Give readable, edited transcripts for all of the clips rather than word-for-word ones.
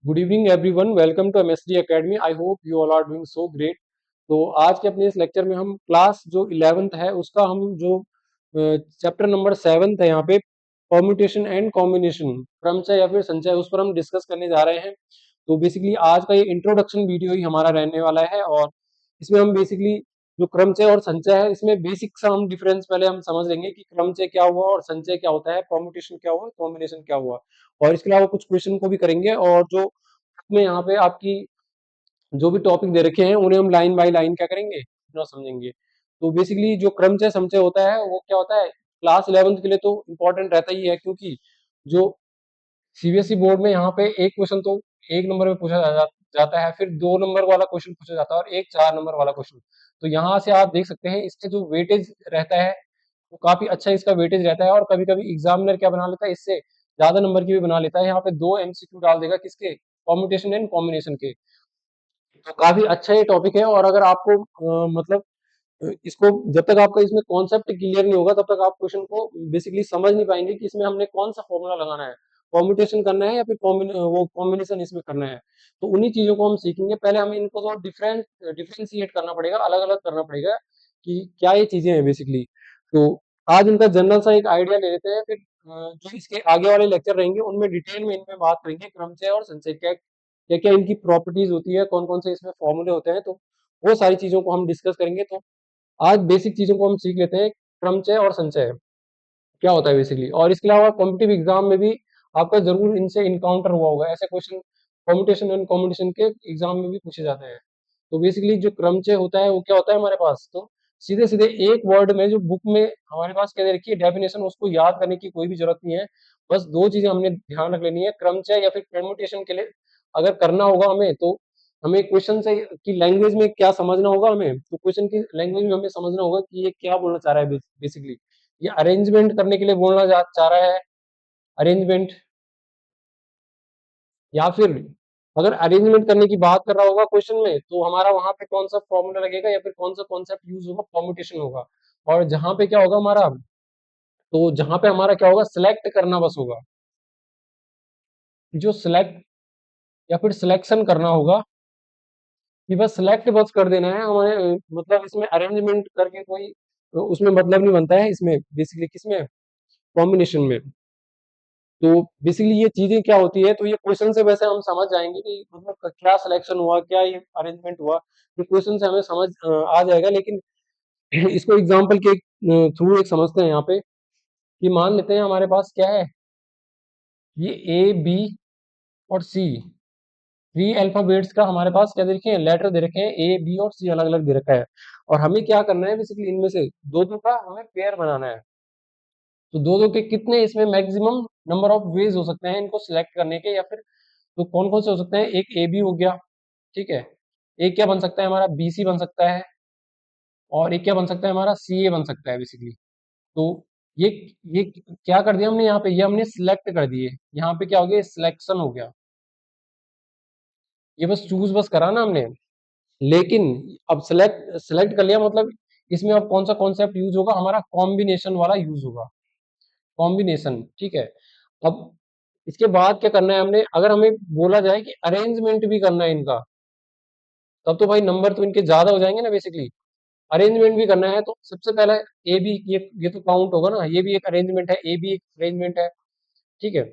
Good evening everyone, welcome to MSD academy. I hope you all are doing so great. तो आज के अपने इस लेक्चर में हम क्लास जो 11th है उसका हम जो चैप्टर नंबर 7 है यहाँ पे परम्यूटेशन एंड कॉम्बिनेशन, क्रमचय या फिर संचय, उस पर हम डिस्कस करने जा रहे हैं। तो बेसिकली आज का ये इंट्रोडक्शन वीडियो ही हमारा रहने वाला है और इसमें हम बेसिकली जो क्रमचय और संचय है इसमें बेसिक सा हम डिफरेंस पहले हम समझ लेंगे कि क्रमचय क्या हुआ और संचय क्या होता है, परम्यूटेशन क्या हुआ, कॉम्बिनेशन क्या हुआ। और इसके अलावा कुछ क्वेश्चन को भी करेंगे और जो में यहाँ पे आपकी जो भी टॉपिक दे रखे हैं उन्हें हम लाइन बाय लाइन क्या करेंगे ना समझेंगे। तो बेसिकली जो क्रमचय समचय होता है वो क्या होता है, क्लास 11th के लिए तो इम्पोर्टेंट रहता ही है, क्योंकि जो सीबीएसई बोर्ड में यहाँ पे एक क्वेश्चन तो 1 नंबर में पूछा जाता है, फिर 2 नंबर वाला क्वेश्चन पूछा जाता है और एक 4 नंबर वाला क्वेश्चन। तो यहाँ से आप देख सकते हैं इसके जो वेटेज रहता है वो काफी अच्छा इसका वेटेज रहता है, और कभी कभी एग्जामिनर क्या बना लेता है, इससे ज्यादा नंबर की भी बना लेता है। यहाँ पे 2 MCQ डाल देगा किसके, कॉम्बिनेशन एंड कॉम्बिनेशन के। तो काफी अच्छा ये टॉपिक है, और अगर आपको मतलब इसको जब तक आपका इसमें कॉन्सेप्ट क्लियर नहीं होगा तब तक आप क्वेश्चन को बेसिकली समझ नहीं पाएंगे कि इसमें हमने कौन सा फॉर्मूला लगाना है, कॉम्बिनेशन करना है या फिर वो कॉम्बिनेशन इसमें करना है। तो उन्हीं चीजों को हम सीखेंगे। पहले हमें इनको तो डिफ्रेंशिएट करना पड़ेगा, अलग अलग करना पड़ेगा कि क्या ये चीजें हैं बेसिकली। तो आज इनका जनरल सा एक आइडिया ले लेते हैं, फिर जो इसके आगे वाले लेक्चर रहेंगे उनमें डिटेल में इनमें बात करेंगे क्रमचय और संचय, क्या क्या क्या इनकी प्रॉपर्टीज होती है, कौन कौन से इसमें फॉर्मूले होते हैं। तो वो सारी चीजों को हम डिस्कस करेंगे। तो आज बेसिक चीजों को हम सीख लेते हैं, क्रमचय और संचय क्या होता है बेसिकली। और इसके अलावा कॉम्पिटिटिव एग्जाम में भी आपका जरूर इनसे इनकाउंटर हुआ होगा, ऐसे क्वेश्चन कॉम्पिटिशन एंड कॉम्पिटिशन के एग्जाम में भी पूछे जाते हैं। तो बेसिकली जो क्रमचय होता है वो क्या होता है हमारे पास, तो सीधे सीधे एक वर्ड में जो बुक में हमारे पास क्या दे रखी है डेफिनेशन, उसको याद करने की कोई भी जरूरत नहीं है। बस दो चीजें हमने ध्यान रख लेनी है, क्रमचय या फिर परम्यूटेशन के लिए अगर करना होगा हमें, तो हमें क्वेश्चन से की लैंग्वेज में क्या समझना होगा, हमें तो क्वेश्चन की लैंग्वेज में हमें समझना होगा कि ये क्या बोलना चाह रहा है बेसिकली। ये अरेंजमेंट करने के लिए बोलना चाह रहा है, अरेंजमेंट, या फिर अगर अरेंजमेंट करने की बात कर रहा होगा क्वेश्चन में तो हमारा वहां पे कौन सा फॉर्मूला लगेगा या फिर कौन सा कॉन्सेप्ट यूज होगा, परम्यूटेशन होगा। और जहां पे क्या होगा हमारा, तो जहां पे हमारा क्या होगा, सिलेक्ट करना बस होगा, जो सिलेक्ट या फिर सिलेक्शन करना होगा कि बस सिलेक्ट बस कर देना है हमें। मतलब इसमें अरेंजमेंट करके कोई उसमें मतलब नहीं बनता है इसमें बेसिकली, किसमें, कॉम्बिनेशन में। तो बेसिकली ये चीजें क्या होती है, तो ये क्वेश्चन से वैसे हम समझ जाएंगे कि मतलब क्या सिलेक्शन हुआ, क्या ये अरेंजमेंट हुआ। ये क्वेश्चन से हमें समझ आ जाएगा। लेकिन इसको एग्जांपल के थ्रू एक समझते हैं यहाँ पे, कि मान लेते हैं हमारे पास क्या है, ये ए बी और सी, 3 अल्फाबेट्स का हमारे पास क्या दे रखे हैं, लेटर दे रखे हैं, ए बी और सी अलग अलग दे रखा है। और हमें क्या करना है बेसिकली, इनमें से दो दो का हमें पेयर बनाना है। तो दो दो के कितने इसमें मैक्सिमम नंबर ऑफ वेज हो सकते हैं इनको सिलेक्ट करने के, या फिर तो कौन कौन से हो सकते हैं, एक ए बी हो गया, ठीक है, एक क्या बन सकता है हमारा, बी सी बन सकता है, और एक क्या बन सकता है हमारा, सी ए बन सकता है बेसिकली। तो ये ये क्या कर दिया हमने यहाँ पे, ये हमने सिलेक्ट कर दिए, यहाँ पे क्या हो गया, सिलेक्शन हो गया। ये बस चूज बस करा ना हमने। लेकिन अब सिलेक्ट सिलेक्ट कर लिया, मतलब इसमें अब कौन सा कॉन्सेप्ट यूज होगा, हमारा कॉम्बिनेशन वाला यूज होगा, कॉम्बिनेशन, ठीक है। अब इसके बाद क्या करना है हमने, अगर हमें बोला जाए कि अरेंजमेंट भी करना है इनका, तब तो भाई नंबर तो इनके ज्यादा हो जाएंगे ना बेसिकली। अरेंजमेंट भी करना है तो सबसे पहले ए बी, ये तो काउंट होगा ना, ये भी एक अरेंजमेंट है, ए बी एक अरेंजमेंट है, ठीक है।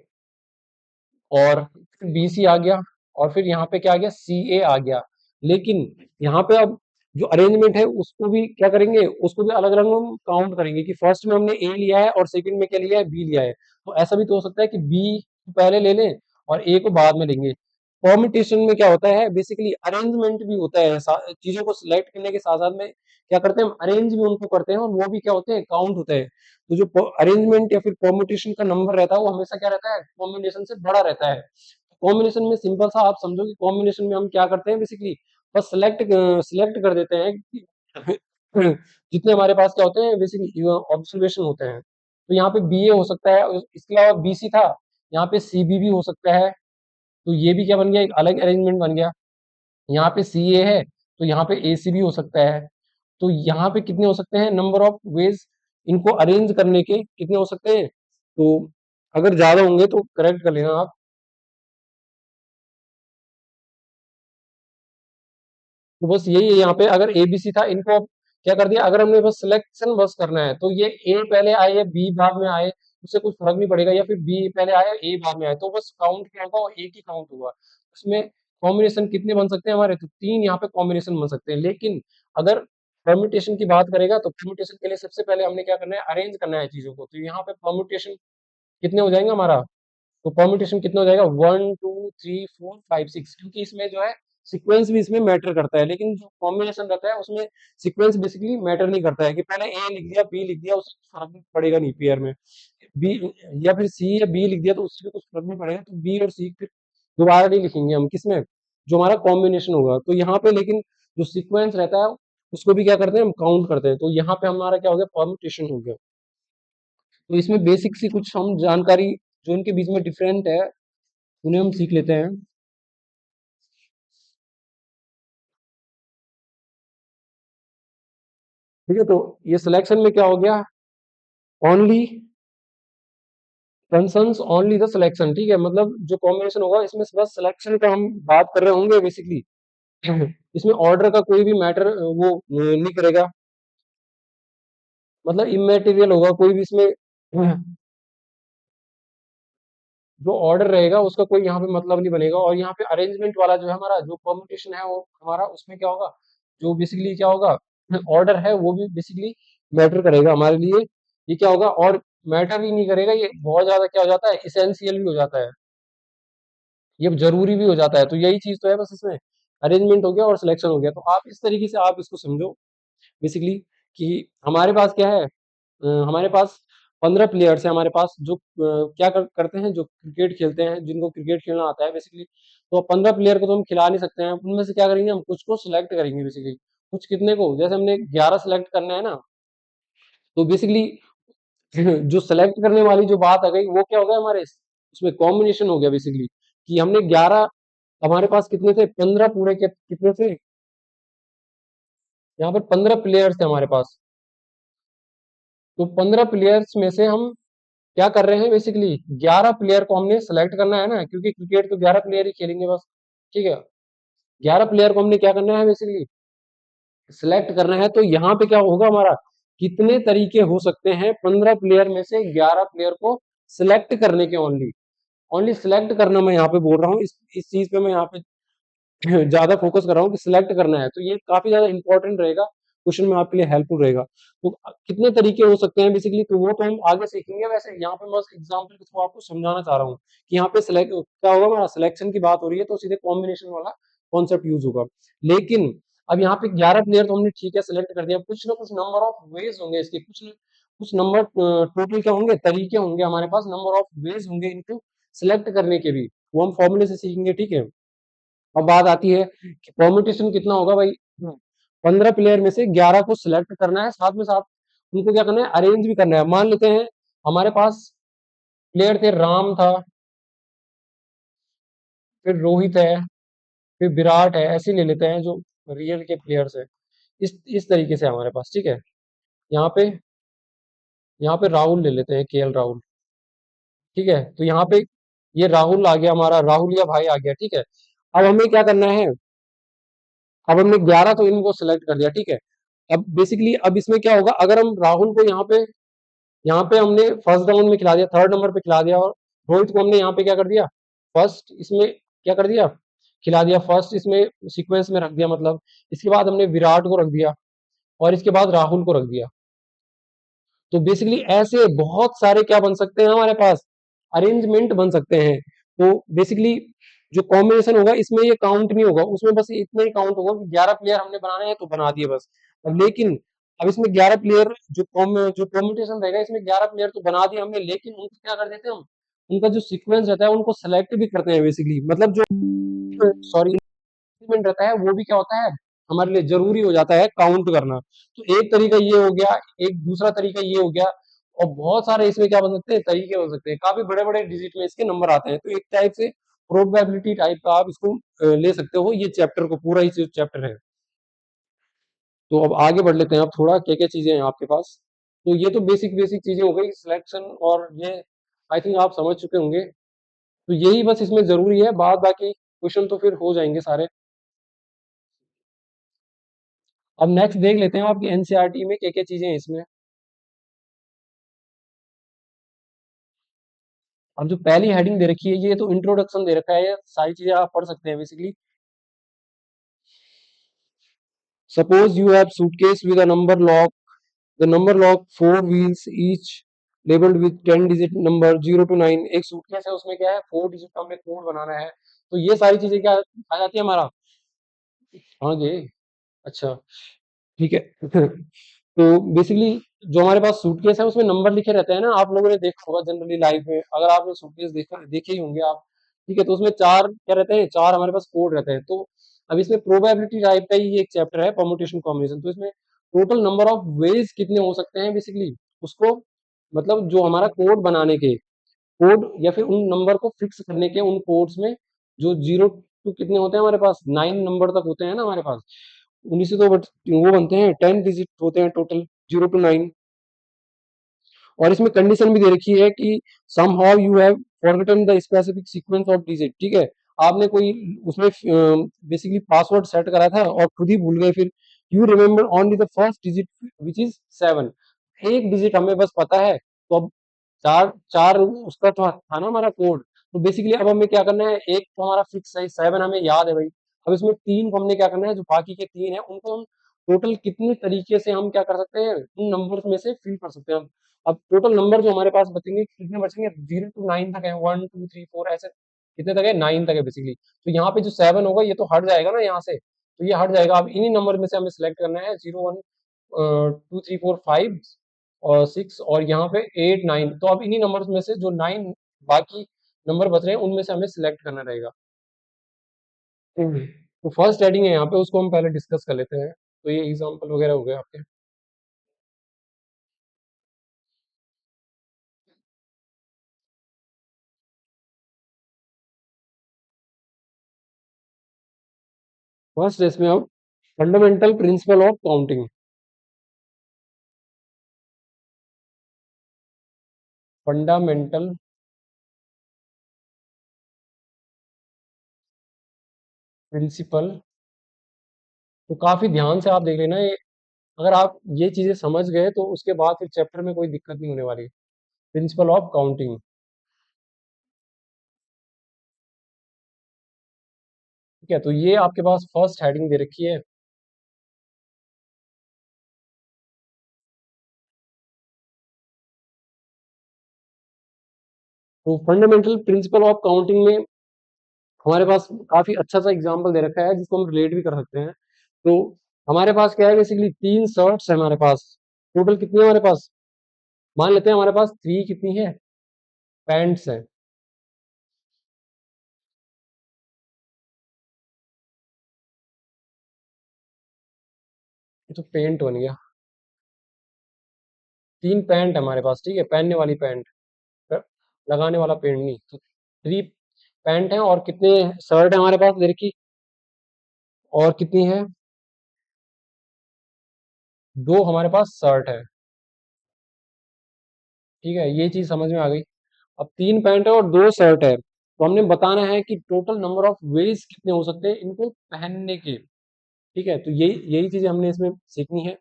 और फिर बी सी आ गया, और फिर यहाँ पे क्या आ गया, सी ए आ गया। लेकिन यहाँ पे अब जो अरेंजमेंट है उसको भी क्या करेंगे, उसको भी अलग अलग हम काउंट करेंगे कि फर्स्ट में हमने ए लिया है और सेकंड में क्या लिया है, बी लिया है। तो ऐसा भी तो हो सकता है कि बी पहले ले लें और ए को बाद में लेंगे। परम्यूटेशन में क्या होता है, बेसिकली अरेंजमेंट भी होता है, चीजों को सिलेक्ट करने के साथ साथ में क्या करते हैं हम, अरेंज भी उनको करते हैं, और वो भी क्या होते हैं, काउंट होते हैं। तो जो अरेंजमेंट या फिर परम्यूटेशन का नंबर रहता है वो हमेशा क्या रहता है, कॉम्बिनेशन से बड़ा रहता है। कॉम्बिनेशन में सिंपल सा आप समझो कि कॉम्बिनेशन में हम क्या करते हैं बेसिकली, बस सिलेक्ट सिलेक्ट कर देते हैं कि जितने हमारे पास क्या होते हैं बेसिकली ऑब्जर्वेशन होते हैं। तो यहाँ पे बी ए हो सकता है, इसके अलावा बी सी था, यहाँ पे सी बी भी हो सकता है। तो ये भी क्या बन गया, एक अलग अरेंजमेंट बन गया। यहाँ पे सी ए है तो यहाँ पे ए सी भी हो सकता है। तो यहाँ पे कितने हो सकते हैं, नंबर ऑफ वेज इनको अरेंज करने के कितने हो सकते हैं। तो अगर ज्यादा होंगे तो करेक्ट कर लेना आप। तो बस यही है यहाँ पे, अगर ए बी सी था, इनको अब क्या कर दिया, अगर हमने बस सिलेक्शन बस करना है तो ये ए पहले आए या बी बाद में आए उससे कुछ फर्क नहीं पड़ेगा, या फिर बी पहले आए ए बाद में आए, तो बस काउंट क्या होगा, एक ही काउंट होगा। उसमें कॉम्बिनेशन कितने बन सकते हैं हमारे, तो तीन यहाँ पे कॉम्बिनेशन बन सकते हैं। लेकिन अगर परम्यूटेशन की बात करेगा तो परम्यूटेशन के लिए सबसे पहले हमने क्या करना है, अरेंज करना है चीजों को। तो यहाँ पे परम्यूटेशन कितने हो जाएंगे हमारा, तो परम्यूटेशन कितना हो जाएगा, 1 2 3 4 5 6, क्योंकि इसमें जो है सीक्वेंस भी इसमें मैटर करता है, लेकिन जो कॉम्बिनेशन रहता है उसमें सीक्वेंस बेसिकली मैटर नहीं करता है, कि पहले ए लिख दिया बी लिख दिया उससे फर्क नहीं पड़ेगा नहीं पेयर में, बी या फिर सी या बी लिख दिया तो उससे कुछ फर्क नहीं पड़ेगा, तो बी और सी फिर दोबारा नहीं लिखेंगे हम, किसमें, जो हमारा कॉम्बिनेशन होगा। तो यहाँ पे लेकिन जो सीक्वेंस रहता है उसको भी क्या करते हैं, हम काउंट करते हैं, तो यहाँ पे हमारा क्या हो गया, परम्यूटेशन हो गया। तो इसमें बेसिक सी कुछ हम जानकारी जो इनके बीच में डिफरेंट है उन्हें हम सीख लेते हैं। ठीक है, तो ये सिलेक्शन में क्या हो गया, only concerns only the selection. ठीक है, मतलब जो कॉम्बिनेशन होगा इसमें बस सिलेक्शन का हम बात कर रहे होंगे बेसिकली। इसमें ऑर्डर का कोई भी मैटर वो नहीं करेगा, मतलब इमेटेरियल होगा कोई भी इसमें। जो ऑर्डर रहेगा उसका कोई यहाँ पे मतलब नहीं बनेगा, और यहाँ पे अरेंजमेंट वाला जो है हमारा जो परमुटेशन है वो हमारा उसमें क्या होगा, जो बेसिकली क्या होगा, ऑर्डर है वो भी बेसिकली मैटर करेगा हमारे लिए। ये क्या होगा, और मैटर ही नहीं करेगा, ये बहुत ज्यादा क्या हो जाता है, इसेंशियल भी हो जाता है, ये जरूरी भी हो जाता है। तो यही चीज तो है बस इसमें, अरेंजमेंट हो गया और सिलेक्शन हो गया। तो आप इस तरीके से आप इसको समझो बेसिकली, कि हमारे पास क्या है, हमारे पास 15 प्लेयर्स हैं हमारे पास, जो क्या करते हैं, जो क्रिकेट खेलते हैं, जिनको क्रिकेट खेलना आता है बेसिकली। तो 15 प्लेयर को तो हम खिला नहीं सकते हैं, उनमें से क्या करेंगे, हम कुछ को सिलेक्ट करेंगे बेसिकली। कुछ कितने को, जैसे हमने 11 सिलेक्ट करना है ना, तो बेसिकली जो सिलेक्ट करने वाली जो बात आ गई वो क्या हो गया हमारे उसमें कॉम्बिनेशन हो गया बेसिकली, कि हमने 11, हमारे पास कितने थे, 15 पूरे के कितने थे, यहाँ पर 15 प्लेयर्स थे हमारे पास। तो 15 प्लेयर्स में से हम क्या कर रहे हैं बेसिकली, 11 प्लेयर को हमने सेलेक्ट करना है ना, क्योंकि क्रिकेट तो 11 प्लेयर ही खेलेंगे बस। ठीक है, 11 प्लेयर को हमने क्या करना है बेसिकली, सिलेक्ट करना है। तो यहाँ पे क्या होगा हमारा, कितने तरीके हो सकते हैं 15 प्लेयर में से 11 प्लेयर को सिलेक्ट करने के, ओनली ओनली सिलेक्ट करना मैं यहाँ पे बोल रहा हूँ, इस चीज पे मैं यहाँ पे ज्यादा फोकस कर रहा हूँ कि सिलेक्ट करना है। तो ये काफी ज्यादा इंपॉर्टेंट रहेगा, क्वेश्चन में आपके लिए हेल्पफुल रहेगा। तो कितने तरीके हो सकते हैं बेसिकली, तो वो तो हम आगे सीखेंगे। वैसे यहाँ पे मैं एग्जाम्पल के थ्रू आपको समझाना चाह रहा हूँ कि यहाँ पे सिलेक्ट क्या होगा, हमारा सिलेक्शन की बात हो रही है तो सीधे कॉम्बिनेशन वाला कॉन्सेप्ट यूज होगा। लेकिन अब यहाँ पे 11 प्लेयर तो हमने ठीक है सिलेक्ट कर दिया, कुछ ना कुछ नंबर ऑफ वेज होंगे इसके, कुछ नंबर टोटल क्या होंगे, तरीके होंगे हमारे पास, नंबर ऑफ वेज होंगे इनको सिलेक्ट करने के भी, वो हम फॉर्मूले से सीखेंगे। ठीक है, अब बात आती है कि परमुटेशन कितना होगा भाई, 15 प्लेयर में से 11 को सिलेक्ट करना है, साथ में साथ उनको क्या करना है, अरेंज भी करना है। मान लेते हैं हमारे पास प्लेयर थे, राम था, फिर रोहित है, फिर विराट है, ऐसे ही ले लेते हैं जो रियल के प्लेयर्स है। इस तरीके से हमारे पास, ठीक है, यहाँ पे राहुल ले लेते हैं, केएल राहुल। ठीक है, तो यहाँ पे ये राहुल आ गया हमारा, राहुल या भाई आ गया। ठीक है, अब हमें क्या करना है, अब हमने 11 तो इनको सेलेक्ट कर दिया। ठीक है, अब बेसिकली अब इसमें क्या होगा, अगर हम राहुल को यहाँ पे हमने फर्स्ट डाउन में खिला दिया, थर्ड नंबर पे खिला दिया, और रोहित को हमने यहाँ पे क्या कर दिया, फर्स्ट इसमें क्या कर दिया, खिला दिया, फर्स्ट इसमें सीक्वेंस में रख दिया, मतलब इसके बाद हमने विराट को रख दिया, और इसके बाद राहुल को रख दिया। तो बेसिकली ऐसे बहुत सारे क्या बन सकते हैं हमारे पास, अरेंजमेंट बन सकते हैं। तो बेसिकली जो कॉम्बिनेशन होगा इसमें ये काउंट नहीं होगा, उसमें बस इतना ही काउंट होगा कि 11 प्लेयर हमने बनाने हैं तो बना दिए बस। अब लेकिन अब इसमें 11 प्लेयर जो कॉम्बिनेशन रहेगा इसमें 11 प्लेयर तो बना दिए हमने, लेकिन उनको क्या कर देते हैं हम, उनका जो सीक्वेंस रहता है उनको सेलेक्ट भी करते हैं बेसिकली, मतलब जो सॉरी एलिमेंट रहता है वो भी क्या होता है, हमारे लिए जरूरी हो जाता है काउंट करना। तो एक तरीका ये हो गया, एक दूसरा तरीका ये हो गया, और बहुत सारे इसमें क्या बन सकते हैं, तरीके हो सकते हैं, काफी बड़े बड़े डिजिट में इसके नंबर आते हैं। तो एक टाइप से प्रोबेबिलिटी टाइप का आप इसको ले सकते हो, ये चैप्टर को पूरा ही जो चैप्टर है। तो अब आगे बढ़ लेते हैं, अब थोड़ा क्या क्या चीजें हैं आपके पास। तो ये तो बेसिक बेसिक चीजें हो गई सिलेक्शन, और ये आई थिंक आप समझ चुके होंगे। तो यही बस इसमें जरूरी है, बाद बाकी क्वेश्चन तो फिर हो जाएंगे सारे। अब नेक्स्ट देख लेते हैं आपकी एनसीईआरटी में क्या क्या चीजें हैं इसमें। अब जो पहली हेडिंग दे रखी है ये तो इंट्रोडक्शन दे रखा है, ये सारी चीजें आप पढ़ सकते हैं basically. Suppose you have suitcase with a number lock, the number lock 4 wheels each labelled with 10 digit number 0 to 9। एक सूटकेस है उसमें क्या है 4 डिजिट का हमें कोड बनाना है, तो ये सारी चीजें क्या आ जाती है हमारा। हाँ जी। अच्छा ठीक है। तो बेसिकली जो हमारे पास सूटकेस है उसमें नंबर लिखे रहते हैं ना, आप लोगों ने देखा होगा जनरली लाइफ में, अगर आपने सूटकेस देखा देखे ही होंगे आप। ठीक है, तो उसमें चार क्या रहते हैं, चार हमारे पास कोड रहते हैं। तो अब इसमें प्रोबेबिलिटी टाइप का ही एक चैप्टर है, परमुटेशन कॉम्बिनेशन। तो इसमें टोटल नंबर ऑफ वेज कितने हो सकते हैं बेसिकली, उसको मतलब जो हमारा कोड बनाने के कोड या फिर उन नंबर को फिक्स करने के उन कोड्स में जो 0 to कितने होते हैं हमारे पास, 9 नंबर तक होते हैं ना हमारे पास, उन्हीं से तो वो बनते हैं, 10 डिजिट होते हैं टोटल, 0 to 9। और इसमें कंडीशन भी दे रखी है कि somehow you have forgotten the specific sequence of digit. ठीक है, आपने कोई उसमें बेसिकली पासवर्ड सेट करा था और खुद ही भूल गए, फिर you remember only the first digit which is 7। एक डिजिट हमें बस पता है, तो अब चार चार उसका था ना हमारा कोड। तो बेसिकली अब हमें क्या करना है, एक तो हमारा फिक्स है 7 हमें याद है भाई। अब इसमें तीन को हमने क्या करना है, जो बाकी के तीन है उनको हम टोटल कितने तरीके से हम क्या कर सकते हैं, उन नंबर्स में से फिल कर सकते हैं। अब टोटल नंबर जो हमारे पास बचेंगे कितने बचेंगे, 0 to 9 तक है, 1 2 3 4 ऐसे कितने तक है, 9 तक है बेसिकली। तो यहाँ पे जो 7 होगा ये तो हट जाएगा ना यहाँ से, तो ये हट जाएगा। अब इन्हीं नंबर में से हमें सिलेक्ट करना है, 0 1 2 3 4 5 और 6 और यहाँ पे 8 9। तो अब इन्हीं नंबर्स में से जो 9 बाकी नंबर बच रहे हैं उनमें से हमें सिलेक्ट करना रहेगा। तो फर्स्ट हेडिंग है यहाँ पे, उसको हम पहले डिस्कस कर लेते हैं। तो ये एग्जांपल वगैरह हो गए आपके। फर्स्ट इसमें हम fundamental principle of counting, fundamental principle. तो काफी ध्यान से आप देख लेना ये, अगर आप ये चीजें समझ गए तो उसके बाद फिर चैप्टर में कोई दिक्कत नहीं होने वाली। Principle of counting. ठीक है, तो ये आपके पास फर्स्ट हेडिंग दे रखी है। तो फंडामेंटल प्रिंसिपल ऑफ काउंटिंग में हमारे पास काफी अच्छा सा एग्जांपल दे रखा है जिसको हम रिलेट भी कर सकते हैं। तो हमारे पास क्या है, बेसिकली तीन शर्ट्स है हमारे पास। टोटल कितनी है हमारे पास, मान लेते हैं हमारे पास थ्री कितनी है, पैंट्स है। ये तो पेंट बन गया, तीन पैंट है हमारे पास। ठीक है, पहनने वाली पैंट, लगाने वाला पेंट नहीं। तो थ्री पैंट है और कितने शर्ट है हमारे पास लड़की, और कितनी है, दो हमारे पास शर्ट है। ठीक है, ये चीज समझ में आ गई। अब तीन पैंट है और दो शर्ट है, तो हमने बताना है कि टोटल नंबर ऑफ वेज कितने हो सकते हैं इनको पहनने के। ठीक है, तो यही यही चीजें हमने इसमें सीखनी है।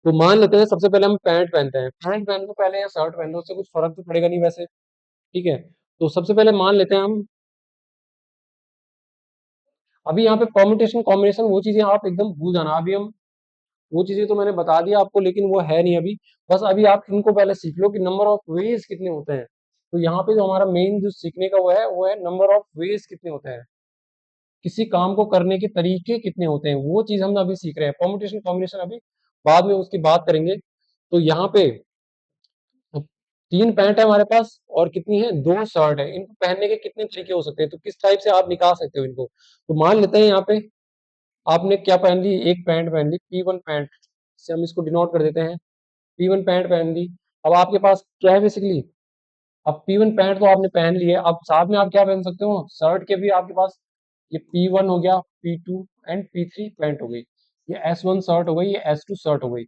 तो मान लेते हैं सबसे पहले हम पैंट पहनते हैं, पैंट पहन लो पहले या शर्ट पहन लो, उससे कुछ फर्क तो पड़ेगा नहीं वैसे। ठीक है, तो सबसे पहले मान लेते हैं हम, अभी यहाँ पे परमुटेशन कॉम्बिनेशन वो चीजें आप एकदम भूल जाना। अभी हम वो चीजें तो मैंने बता दिया आपको, लेकिन वो है नहीं अभी। बस अभी आप इनको पहले सीख लो कि नंबर ऑफ वेज कितने होते हैं। तो यहाँ पे जो हमारा मेन जो सीखने का वो है नंबर ऑफ वेज कितने होते हैं, किसी काम को करने के तरीके कितने होते हैं, वो चीज हम अभी सीख रहे हैं। परमुटेशन कॉम्बिनेशन अभी बाद में उसकी बात करेंगे। तो यहाँ पे अब तीन पैंट है हमारे पास और कितनी है, दो शर्ट है। इनको पहनने के कितने तरीके हो सकते हैं, तो किस टाइप से आप निकाल सकते हो इनको। तो मान लेते हैं यहाँ पे आपने क्या पहन ली, एक पैंट पहन ली, P1 पैंट से हम इसको डिनोट कर देते हैं। P1 पैंट पहन ली। अब आपके पास क्या है बेसिकली, अब P1 पैंट तो आपने पहन ली है, अब साथ में आप क्या पहन सकते हो, शर्ट के भी आपके पास ये P1 हो गया, P2 एंड P3 पैंट हो गई। ये S1 शर्ट हो गई, ये S2 शर्ट हो गई।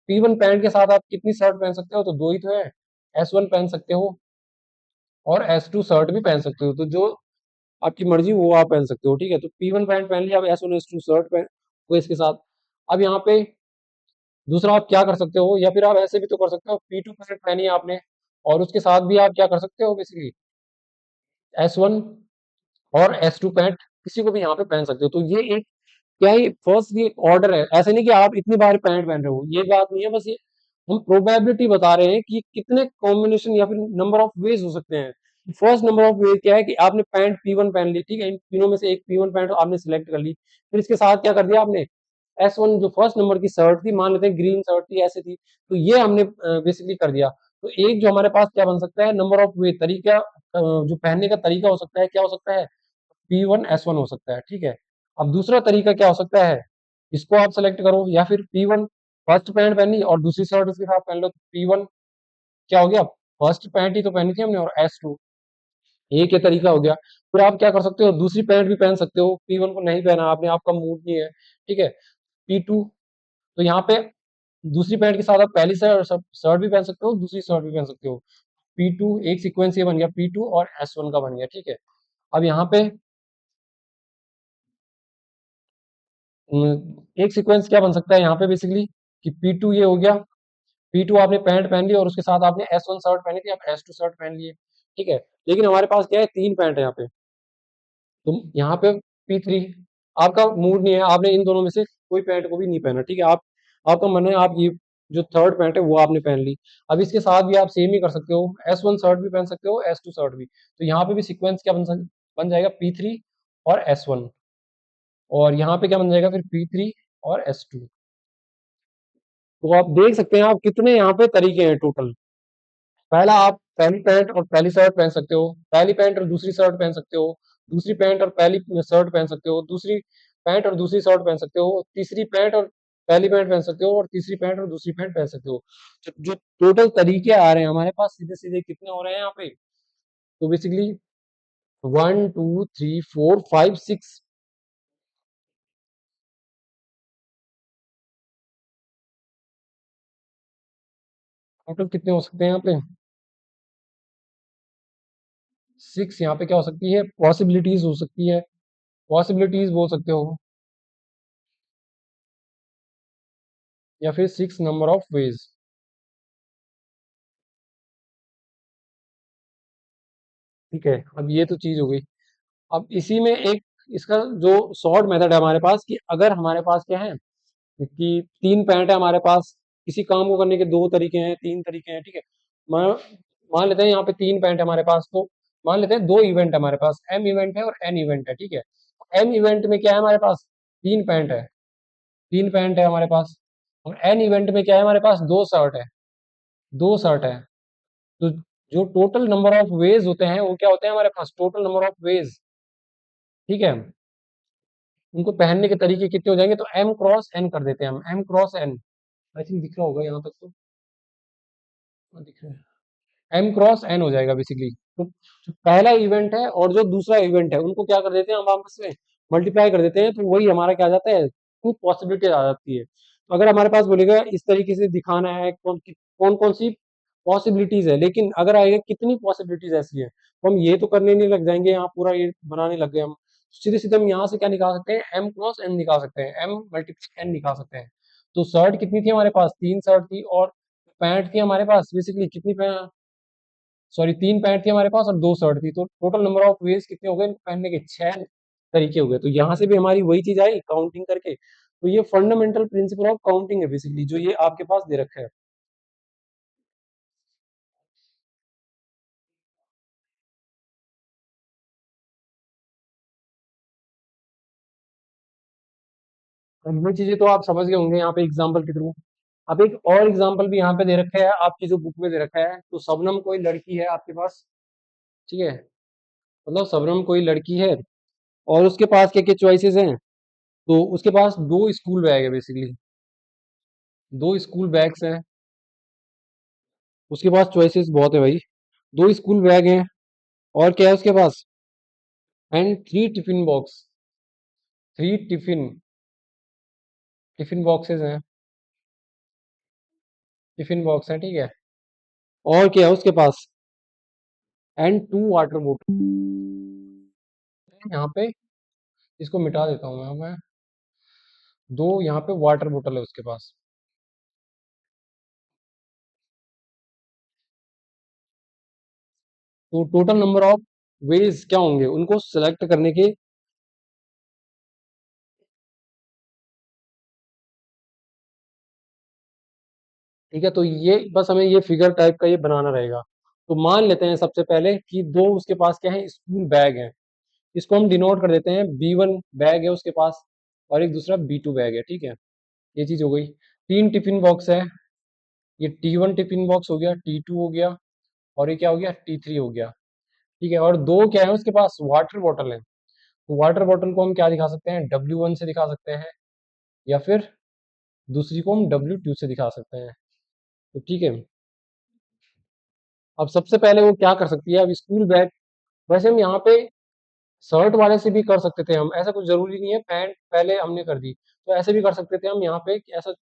P1 पैंट के साथ आप कितनी शर्ट पहन सकते हो, तो दो ही तो है, S1 पहन सकते हो और S2 शर्ट भी पहन सकते हो। तो जो आपकी मर्जी वो आप पहन सकते हो। ठीक है, तो P1 पैंट पहन लिया, अब S1 S2 शर्ट पहन वेज के साथ। अब यहाँ पे दूसरा आप क्या कर सकते हो, या फिर आप ऐसे भी तो कर सकते हो, P2 पैंट पहनी है आपने और उसके साथ भी आप क्या कर सकते हो बेसिकली S1 और S2 पैंट किसी को भी यहाँ पे पहन सकते हो। तो ये एक क्या ही फर्स्ट ये ऑर्डर है, ऐसे नहीं कि आप इतनी बार पैंट पहन रहे हो, ये बात नहीं है, बस ये हम प्रोबेबिलिटी बता रहे हैं कि कितने कॉम्बिनेशन या फिर नंबर ऑफ वेज हो सकते हैं। फर्स्ट नंबर ऑफ वेज क्या है कि आपने पैंट P1 पहन ली, ठीक है, इन तीनों में से एक P1 पैंट आपने सिलेक्ट कर ली, फिर इसके साथ क्या कर दिया आपने S1 जो फर्स्ट नंबर की शर्ट थी, मान लेते हैं ग्रीन शर्ट थी, ऐसे थी, तो ये हमने बेसिकली कर दिया। तो एक जो हमारे पास क्या बन सकता है, नंबर ऑफ वे तरीका, जो पहनने का तरीका हो सकता है, क्या हो सकता है, P1 S1 हो सकता है, ठीक है। अब दूसरा तरीका क्या हो सकता है, इसको आप सेलेक्ट करो, या फिर P1 फर्स्ट पैंट पहनी और दूसरी शर्ट उसके साथ पहन लो, तो P1 क्या हो गया, फर्स्ट पैंट ही तो पहनी थी हमने, और S2 एक ये तरीका हो गया। फिर आप क्या कर सकते हो, दूसरी पैंट भी पहन सकते हो, P1 को नहीं पहना आपने, आपका मूड नहीं है, ठीक है, P2, तो यहाँ पे दूसरी पैंट के साथ आप पहली शर्ट भी पहन सकते हो, दूसरी शर्ट भी पहन सकते हो। P2 एक सीक्वेंस ये बन गया, P2 और S1 का बन गया, ठीक है। अब यहाँ पे एक सीक्वेंस क्या बन सकता है यहाँ पे बेसिकली कि P2 ये हो गया, P2 आपने पैंट पहन ली और उसके साथ आपने S1 शर्ट पहनी थी, आप S2 शर्ट पहन लिए, ठीक है। लेकिन हमारे पास क्या है, तीन पैंट है यहाँ पे, तो यहाँ पे P3 आपका मूड नहीं है, आपने इन दोनों में से कोई पैंट को भी नहीं पहना, ठीक है, आप आपका मन है आप ये जो थर्ड पैंट है वो आपने पहन ली। अब इसके साथ भी आप सेम ही कर सकते हो, S1 शर्ट भी पहन सकते हो, S2 शर्ट भी, तो यहाँ पे भी सीक्वेंस क्या बन जाएगा, P3 और S1, और यहाँ पे क्या बन जाएगा फिर P3 और S2। तो आप देख सकते हैं आप कितने यहाँ पे तरीके हैं टोटल। पहला आप पहली पैंट और पहली शर्ट पहन सकते हो, पहली पैंट और दूसरी शर्ट पहन सकते हो, दूसरी पैंट और पहली शर्ट पहन सकते हो, दूसरी पैंट और दूसरी शर्ट पहन सकते हो, तीसरी पैंट और पहली पैंट पहन सकते हो, और तीसरी पैंट और दूसरी पैंट पहन सकते हो। जो टोटल तरीके आ रहे हैं हमारे पास सीधे सीधे कितने हो रहे हैं यहाँ पे, तो बेसिकली 1 2 3 4 5 6, टोटल कितने हो सकते हैं यहाँ पे, 6 यहाँ पे क्या हो सकती है, पॉसिबिलिटीज हो सकती है, पॉसिबिलिटीज बोल सकते हो, या फिर 6 नंबर ऑफ वेज, ठीक है। अब ये तो चीज हो गई। अब इसी में एक इसका जो शॉर्ट मेथड है हमारे पास, कि अगर हमारे पास क्या है कि तीन पैंट है हमारे पास, किसी काम को करने के दो तरीके हैं, तीन तरीके हैं, ठीक है, मान मान लेते हैं यहाँ पे तीन पैंट है हमारे पास, तो मान लेते हैं दो इवेंट है हमारे पास, M इवेंट है और N इवेंट है, ठीक है। M इवेंट में क्या है हमारे पास, तीन पैंट है, तीन पैंट है हमारे पास, और N इवेंट में क्या है हमारे पास, दो शर्ट है, दो शर्ट है। तो जो टोटल नंबर ऑफ वेज होते हैं वो क्या होते हैं हमारे पास, टोटल नंबर ऑफ वेज, ठीक है, उनको पहनने के तरीके कितने हो जाएंगे, तो M×N कर देते हैं हम, M×N, आई थिंक दिख रहा होगा यहाँ तक तो, हाँ, दिख रहा है, M×N हो जाएगा बेसिकली। तो जो पहला इवेंट है और जो दूसरा इवेंट है उनको क्या कर देते हैं हम आपस में मल्टीप्लाई कर देते हैं, तो वही हमारा क्या आ जाता है, टू पॉसिबिलिटी आ जाती है। तो अगर हमारे पास बोलेगा इस तरीके से दिखाना है कौन कौन सी पॉसिबिलिटीज है, लेकिन अगर आएगा कितनी पॉसिबिलिटीज ऐसी है, तो हम ये तो करने नहीं लग जाएंगे, यहाँ पूरा ये बनाने लग गए हम, सीधे सीधे हम यहाँ से क्या निकाल सकते हैं, M×N निकाल सकते हैं, M×N निकाल सकते हैं। तो शर्ट कितनी थी हमारे पास, तीन शर्ट थी, और पैंट थी हमारे पास बेसिकली कितनी, सॉरी तीन पैंट थी हमारे पास और दो शर्ट थी, तो टोटल नंबर ऑफ वेज कितने हो गए इनको पहनने के, छह तरीके हो गए। तो यहाँ से भी हमारी वही चीज आई काउंटिंग करके, तो ये फंडामेंटल प्रिंसिपल ऑफ काउंटिंग है बेसिकली, जो ये आपके पास दे रखा है। अब ये चीजें तो आप समझ गए होंगे यहाँ पे एग्जाम्पल के थ्रू। अब एक और एग्जाम्पल भी यहाँ पे दे रखा है आपकी जो बुक में दे रखा है, तो शबनम कोई लड़की है आपके पास, ठीक है, मतलब शबनम कोई लड़की है और उसके पास क्या क्या चॉइसेस हैं, तो उसके पास दो स्कूल बैग है बेसिकली, दो स्कूल बैग्स हैं, उसके पास चॉइसेस बहुत है भाई, दो स्कूल बैग हैं, और क्या है उसके पास, and three tiffin box, three tiffin tiffin boxes हैं, टिफिन बॉक्स है, ठीक है, और क्या है उसके पास, एंड टू वाटर बोतल। यहाँ पे इसको मिटा देता हूँ मैं, 2 यहाँ पे वाटर बोतल है उसके पास। तो टोटल नंबर ऑफ वेज क्या होंगे उनको सेलेक्ट करने के। ठीक है, तो ये बस हमें ये फिगर टाइप का ये बनाना रहेगा। तो मान लेते हैं सबसे पहले कि दो उसके पास क्या है, स्कूल बैग है। इसको हम डिनोट कर देते हैं, B1 बैग है उसके पास और एक दूसरा B2 बैग है। ठीक है, ये चीज हो गई। 3 टिफिन बॉक्स है, ये T1 टिफिन बॉक्स हो गया, T2 हो गया और ये क्या हो गया, T3 हो गया। ठीक है, और दो क्या है उसके पास, वाटर बॉटल है। तो वाटर बॉटल को हम क्या दिखा सकते हैं, W1 से दिखा सकते हैं या फिर दूसरी को हम W2 से दिखा सकते हैं। तो ठीक है, अब सबसे पहले वो क्या कर सकती है, अब स्कूल बैग। वैसे हम यहाँ पे शर्ट वाले से भी कर सकते थे हम, ऐसा कुछ जरूरी नहीं है, पैंट पहले हमने कर दी तो ऐसे भी कर सकते थे हम यहाँ पे कि ऐसा।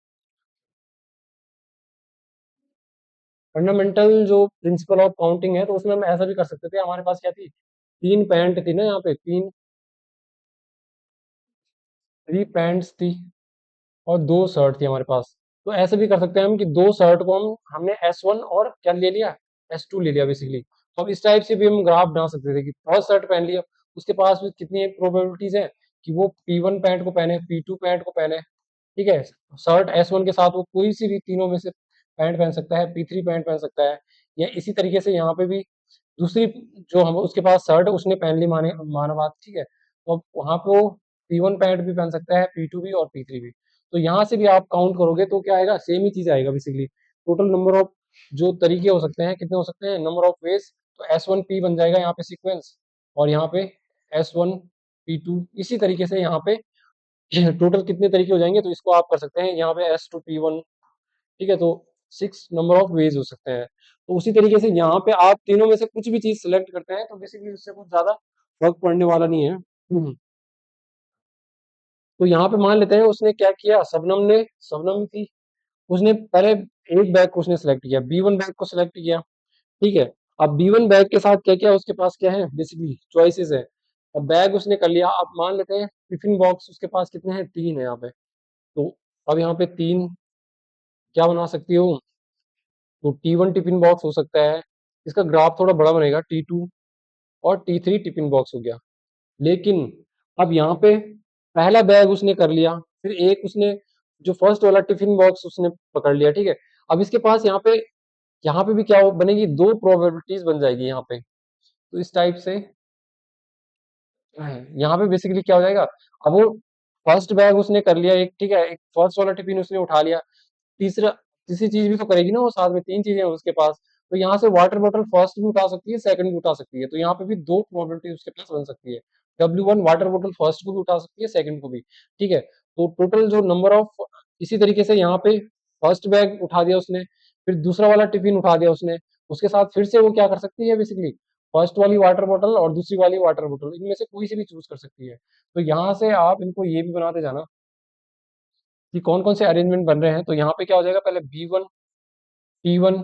फंडामेंटल जो प्रिंसिपल ऑफ काउंटिंग है तो उसमें हम ऐसा भी कर सकते थे। हमारे पास क्या थी, 3 पैंट थी ना यहाँ पे, 3 पैंट्स थी और 2 शर्ट थी हमारे पास। तो ऐसे भी कर सकते हैं हम कि 2 शर्ट को हमने S1 और क्या ले लिया, S2 ले लिया बेसिकली। तो अब इस टाइप से भी हम ग्राफ बना सकते थे कि फर्स्ट शर्ट पहन लिया, उसके पास भी कितनी प्रोबेबिलिटीज है कि वो P1 पैंट को पहने, P2 पैंट को पहने। ठीक है, शर्ट S1 के साथ वो कोई सी भी तीनों में से पैंट पहन सकता है, P3 पैंट पहन सकता है। या इसी तरीके से यहाँ पे भी दूसरी जो हम उसके पास शर्ट उसने पहन ली, माना बात। ठीक है, तो अब वहां पे वो P1 पैंट भी पहन सकता है, P2 भी और P3 भी। तो यहाँ से भी आप काउंट करोगे तो क्या आएगा, सेम ही चीज आएगा बेसिकली। टोटल नंबर ऑफ जो तरीके हो सकते हैं कितने हो सकते हैं, नंबर ऑफ वेज। तो S1P बन जाएगा यहाँ पे सीक्वेंस, और यहाँ पे S1P2, इसी तरीके से यहाँ पे टोटल कितने तरीके हो जाएंगे तो इसको आप कर सकते हैं यहाँ पे S2P1। ठीक है, तो 6 नंबर ऑफ वेज हो सकते हैं। तो उसी तरीके से यहाँ पे आप तीनों में से कुछ भी चीज सेलेक्ट करते हैं तो बेसिकली उससे कुछ ज्यादा फर्क पड़ने वाला नहीं है। तो यहाँ पे मान लेते हैं उसने क्या किया, शबनम थी, उसने पहले एक बैग को उसने सेलेक्ट किया, B1 बैग को सेलेक्ट किया। ठीक है, अब B1 बैग के साथ क्या क्या उसके पास क्या है, बेसिकली चॉइसेस है। अब बैग उसने कर लिया, अब मान लेते हैं टिफिन बॉक्स उसके पास कितने हैं, 3 है यहाँ पे। तो अब यहाँ पे 3 क्या बना सकती हो, तो T1 टिफिन बॉक्स हो सकता है, इसका ग्राफ थोड़ा बड़ा बनेगा, T2 और T3 टिफिन बॉक्स हो गया। लेकिन अब यहाँ पे पहला बैग उसने कर लिया, फिर एक उसने जो फर्स्ट वाला टिफिन बॉक्स उसने पकड़ लिया। ठीक है, अब इसके पास यहाँ पे भी क्या बनेगी, 2 प्रोबेबिलिटीज बन जाएगी यहाँ पे। तो इस टाइप से यहाँ पे बेसिकली क्या हो जाएगा, अब वो फर्स्ट बैग उसने कर लिया एक, ठीक है, एक फर्स्ट वाला टिफिन उसने उठा लिया, तीसरा तीसरी चीज भी तो करेगी ना वो साथ में, 3 चीजें हैं उसके पास। तो यहाँ से वाटर बॉटल फर्स्ट भी उठा सकती है, सेकंड भी उठा सकती है, तो यहाँ पे भी 2 प्रोबेबिलिटी उसके पास बन सकती है। W1 वाटर बॉटल फर्स्ट को भी उठा सकती है, सेकंड को भी। ठीक है, तो टोटल जो नंबर ऑफ, इसी तरीके से यहाँ पे फर्स्ट बैग उठा दिया उसने, फिर दूसरा वाला टिफिन उठा दिया उसने, उसके साथ फिर से वो क्या कर सकती है, बेसिकली फर्स्ट वाली वाटर बॉटल और दूसरी वाली वाटर बॉटल, इनमें से कोई सी भी चूज कर सकती है। तो यहाँ से आप इनको ये भी बनाते जाना कि कौन कौन से अरेंजमेंट बन रहे हैं। तो यहाँ पे क्या हो जाएगा, पहले B1 T1।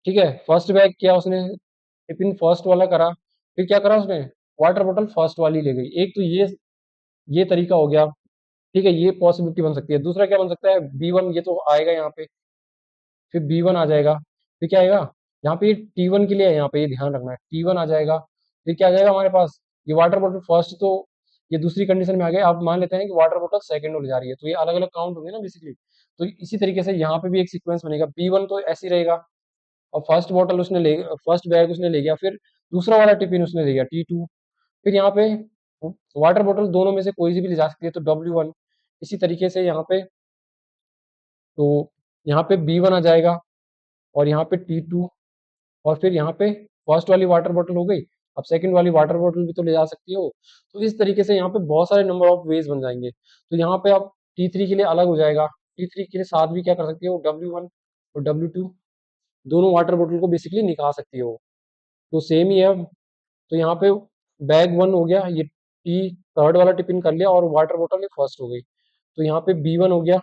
ठीक है, फर्स्ट बैग किया उसने, टिफिन फर्स्ट वाला करा, फिर क्या करा उसने, वाटर बॉटल फर्स्ट वाली ले गई। एक तो ये तरीका हो गया। ठीक है, ये पॉसिबिलिटी बन सकती है। दूसरा क्या बन सकता है, B1 ये तो आएगा यहाँ पे, फिर B1 आ जाएगा, फिर क्या आएगा, यहाँ पे T1 के लिए है, यहाँ पे ये ध्यान रखना है, T1 आ जाएगा। फिर क्या आ जाएगा हमारे पास, ये वाटर बॉटल फर्स्ट, तो ये दूसरी कंडीशन में आ गया। अब मान लेते हैं कि वाटर बॉटल सेकंड हो जा रही है, तो ये अलग अलग काउंट होंगे ना बेसिकली। तो इसी तरीके से यहाँ पे भी एक सीक्वेंस बनेगा, B1 तो ऐसे ही रहेगा, और फर्स्ट बैग उसने ले गया, फिर दूसरा वाला टिफिन उसने ले गया T2। फिर यहाँ पे वाटर बॉटल दोनों में से कोई सी भी ले जा सकती है, तो W1। इसी तरीके से यहाँ पे, तो यहाँ पे B1 आ जाएगा और यहाँ पे T2, और फिर यहाँ पे फर्स्ट वाली वाटर बॉटल हो गई। अब सेकंड वाली वाटर बॉटल भी तो ले जा सकती हो। तो इस तरीके से यहाँ पे बहुत सारे नंबर ऑफ वेज बन जाएंगे। तो यहाँ पे आप T3 के लिए अलग हो जाएगा, T3 के लिए साथ भी क्या कर सकती हो, W1 और W2 दोनों वाटर बॉटल को बेसिकली निकाल सकती हो। तो सेम ही है। तो यहाँ पे बैग 1 हो गया, ये टी थर्ड वाला टिफिन कर लिया और वाटर बॉटल ये फर्स्ट हो गई। तो यहाँ पे B1 हो गया,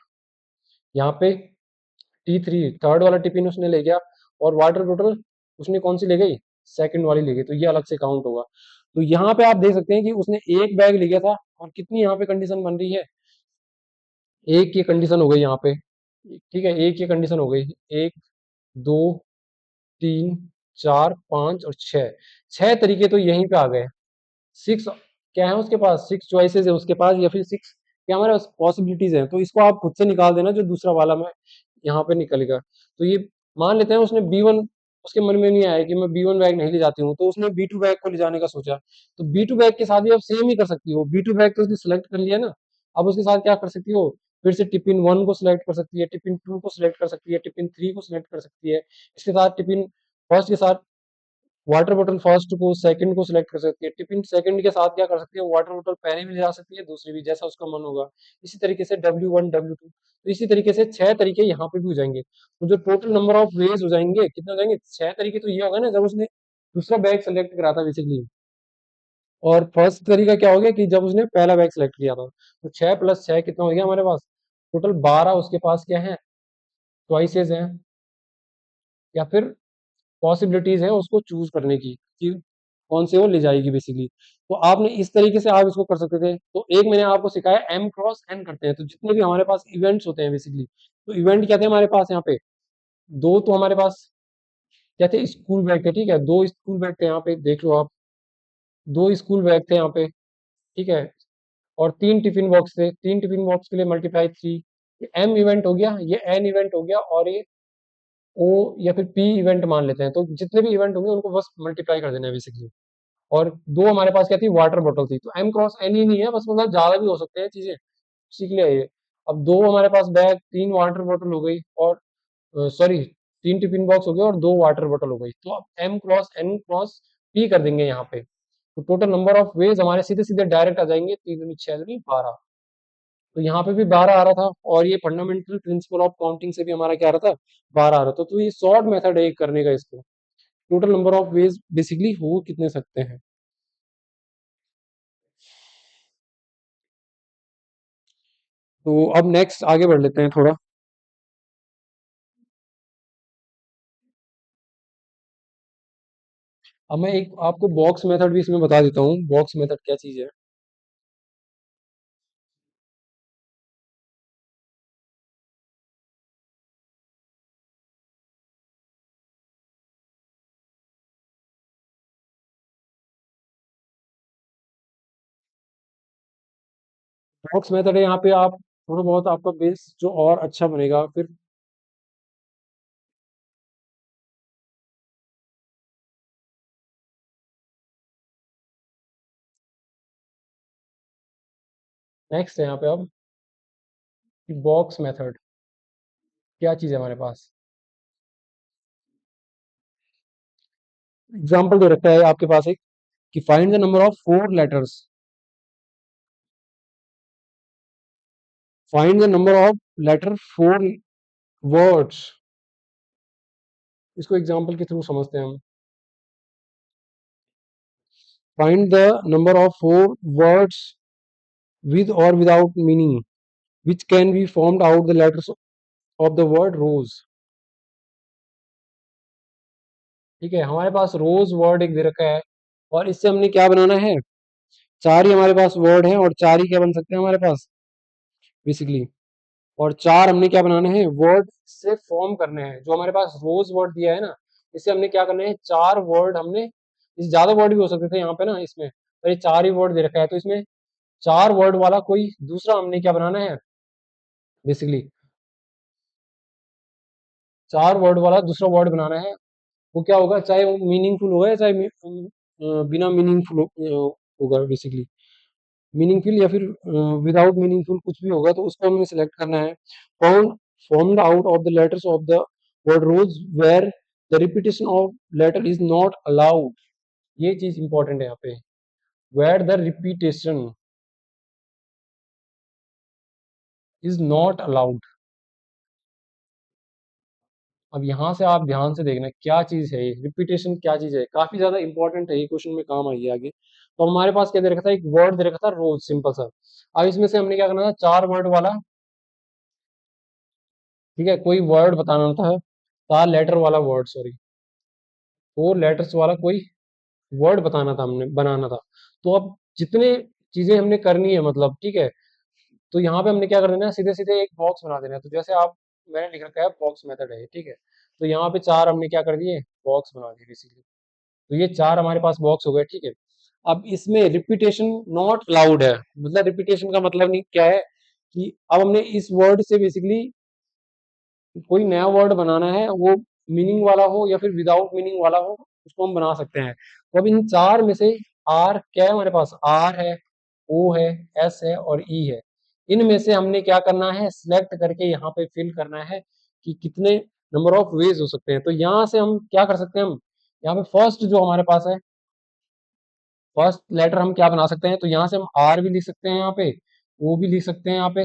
यहाँ पे T3 थर्ड वाला टिफिन उसने ले गया, और वाटर बॉटल उसने कौन सी ले गई, सेकंड वाली ले गई, तो ये अलग से काउंट होगा। तो यहाँ पे आप देख सकते हैं कि उसने एक बैग ले गया था, और कितनी यहाँ पे कंडीशन बन रही है, एक की कंडीशन हो गई यहाँ पे, ठीक है, एक की कंडीशन हो गई, एक, दो, तीन, चार, पांच और छह, छह तरीके तो यहीं पे आ गए। सिक्स क्या है उसके पास, सिक्स चॉइसेस है उसके पास, या फिर सिक्स क्या हमारे पास पॉसिबिलिटीज है, तो इसको आप खुद से निकाल देना जो दूसरा वाला में यहाँ पे निकलेगा। तो ये मान लेते हैं उसने बी वन, उसके मन में नहीं आया कि मैं बी वन बैग नहीं ले जाती हूँ, तो उसने बी टू बैग को ले जाने का सोचा। तो बी टू बैग के साथ भी आप सेम ही कर सकती हो, बी टू बैग तो उसने सेलेक्ट कर लिया ना। अब उसके साथ क्या कर सकती हो, फिर से टिपिन वन को सिलेक्ट कर सकती है, टिपिन टू को सिलेक्ट कर सकती है, टिपिन थ्री को सिलेक्ट कर सकती है, इसके साथ टिपिन फर्स्ट के साथ वाटर बॉटल फर्स्ट को, सेकंड को सिलेक्ट कर सकती है, टिफिन सेकंड के साथ क्या कर सकती है, वाटर बॉटल पहले भी ले जा सकती है, दूसरी भी, जैसा उसका मन होगा। इसी तरीके से W1 W2, तो इसी तरीके से छह तरीके यहाँ पे भी हो जाएंगे। तो जो टोटल नंबर ऑफ वेज हो जाएंगे, कितने हो जाएंगे, छह तरीके। तो ये होगा ना जब उसने दूसरा बैग सेलेक्ट करा था बेसिकली, और फर्स्ट तरीका क्या हो गया कि जब उसने पहला बैग सेलेक्ट किया था। तो छह प्लस छह कितना हो गया हमारे पास, टोटल 12 उसके पास क्या है, चॉइसेस हैं, या फिर पॉसिबिलिटीज हैं उसको चूज करने की कि कौन से वो ले जाएगी बेसिकली। तो आपने इस तरीके से आप इसको कर सकते थे। तो एक मैंने आपको सिखाया एम क्रॉस एन करते हैं, तो जितने भी हमारे पास इवेंट्स होते हैं बेसिकली, तो इवेंट क्या थे हमारे पास यहाँ पे, दो तो हमारे पास क्या थे, स्कूल बैग थे, ठीक है, दो स्कूल बैग थे यहाँ पे देख लो आप, दो स्कूल बैग थे यहाँ पे, ठीक है, और तीन टिफिन बॉक्स थे, तीन टिफिन बॉक्स के लिए मल्टीप्लाई थ्री, ये एम इवेंट हो गया, ये एन इवेंट हो गया, और ये ओ या फिर पी इवेंट मान लेते हैं। तो जितने भी इवेंट होंगे उनको बस मल्टीप्लाई कर देना है बेसिकली। और दो हमारे पास क्या थी, वाटर बॉटल थी, तो एम क्रॉस एन ही नहीं है बस, मतलब ज्यादा भी हो सकते हैं चीजें, सीख लिया ये। अब दो हमारे पास बैग, तीन वाटर बॉटल हो गई, और सॉरी, तीन टिफिन बॉक्स हो गए और दो वाटर बॉटल हो गई, तो अब M cross N cross P कर देंगे यहाँ पे। तो टोटल नंबर ऑफ वेज हमारे सीधे सीधे डायरेक्ट आ जाएंगे, तीन दूनी छह दूनी 12। तो यहाँ पे भी 12 आ रहा था, और ये फंडामेंटल प्रिंसिपल ऑफ काउंटिंग से भी हमारा क्या आ रहा था, 12 आ रहा था। तो ये शॉर्ट मेथड है एक करने का इसको। Total number of ways basically हो कितने सकते हैं। तो अब नेक्स्ट आगे बढ़ लेते हैं थोड़ा। अब मैं एक आपको बॉक्स मेथड भी इसमें बता देता हूँ, बॉक्स मेथड क्या चीज है। बॉक्स मेथड है यहाँ पे, आप थोड़ा बहुत आपका बेस जो और अच्छा बनेगा फिर। नेक्स्ट है यहाँ पे अब बॉक्स मेथड क्या चीज है हमारे पास। एग्जाम्पल दे रखा है आपके पास एक, कि find the number of four letters, find the number of letter four words. इसको एग्जाम्पल के थ्रू समझते हैं हम। Find the number of four words with or without meaning which can be formed out the letters of the word rose। ठीक है, हमारे पास रोज word एक दे रखा है, और इससे हमने क्या बनाना है, चार ही हमारे पास वर्ड है, और चार ही क्या बन सकते हैं हमारे पास बेसिकली, और चार हमने क्या बनाने हैं, वर्ड से फॉर्म करने हैं। जो हमारे पास रोज वर्ड दिया है ना, इससे हमने क्या करना है, चार वर्ड हमने, इस ज्यादा वर्ड भी हो सकते थे यहाँ पे ना इसमें, पर ये चार ही वर्ड दे रखा है, तो इसमें चार वर्ड वाला कोई दूसरा हमने क्या बनाना है बेसिकली, चार वर्ड वाला दूसरा वर्ड बनाना है। वो क्या होगा, चाहे वो मीनिंगफुल होगा या चाहे बिना मीनिंगफुल होगा बेसिकली, मीनिंगफुल या फिर विदाउट मीनिंगफुल कुछ भी होगा, तो उसको हमें सिलेक्ट करना है। Found formed out of the letters of the word rose where the repetition of letter is not allowed. ये चीज इंपॉर्टेंट है यहाँ पे, where the repetition is not allowed. अब यहाँ से आप ध्यान से देखना क्या चीज है ये रिपीटेशन, क्या चीज है, काफी ज्यादा इंपॉर्टेंट है ये, क्वेश्चन में काम आएगी आगे। तो हमारे पास क्या दे रखा था, एक वर्ड दे रखा था रोज, सिंपल सा। अब इसमें से हमने क्या करना था, चार वर्ड वाला, ठीक है, कोई वर्ड बताना था, चार लेटर वाला वर्ड, सॉरी, फोर लेटर्स वाला कोई वर्ड बताना था, हमने बनाना था। तो अब जितने चीजें हमने करनी है मतलब, ठीक है, तो यहाँ पे हमने क्या कर देना है, सीधे सीधे एक बॉक्स बना देना है। तो जैसे आप, मैंने लिख रखा है बॉक्स मेथड है, ठीक है। तो यहाँ पे 4 हमने क्या कर दिए, बॉक्स बना दिए बेसिकली। तो ये 4 हमारे पास बॉक्स हो गए, ठीक है। अब इसमें रिपीटेशन नॉट अलाउड है, मतलब रिपीटेशन का मतलब नहीं क्या है कि अब हमने इस वर्ड से बेसिकली कोई नया वर्ड बनाना है, वो मीनिंग वाला हो या फिर विदाउट मीनिंग वाला हो, उसको हम बना सकते हैं। तो अब इन 4 में से आर क्या है हमारे पास, आर है, ओ है, एस है और ई है। इनमें से हमने क्या करना है, सिलेक्ट करके यहाँ पे फिल करना है कि कितने नंबर ऑफ वेज हो सकते हैं। तो यहाँ से हम क्या कर सकते हैं, हम यहाँ पे फर्स्ट जो हमारे पास है, फर्स्ट लेटर हम क्या बना सकते हैं, तो यहाँ से हम आर भी लिख सकते हैं, यहाँ पे ओ भी लिख सकते हैं, यहाँ पे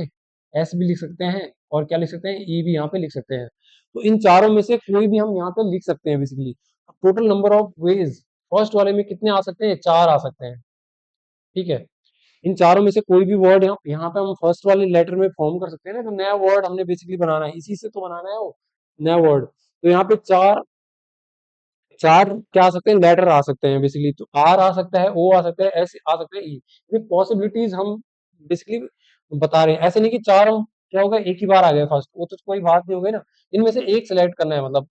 एस भी लिख सकते हैं और क्या लिख सकते हैं, ई भी यहाँ पे लिख सकते हैं। तो इन चारों में से कोई भी हम यहाँ पे लिख सकते हैं basically. Total number of ways first वाले में कितने आ सकते हैं, 4 आ सकते हैं, ठीक है। इन चारों में से कोई भी वर्ड यहाँ पे हम फर्स्ट वाले लेटर में फॉर्म कर सकते हैं ना, तो नया वर्ड हमने बेसिकली बनाना है, इसी से तो बनाना है वो नया वर्ड। तो यहाँ पे चार चार क्या आ सकते हैं, लेटर आ सकते हैं बेसिकली। तो आर आ सकता है, ओ आ सकता है, एस आ सकता है, ई। ये पॉसिबिलिटीज हम बेसिकली बता रहे हैं, ऐसे नहीं कि चारों क्या होगा एक ही बार आ गए फर्स्ट, वो तो कोई बात नहीं हो गई ना। इनमें से एक सिलेक्ट करना है मतलब,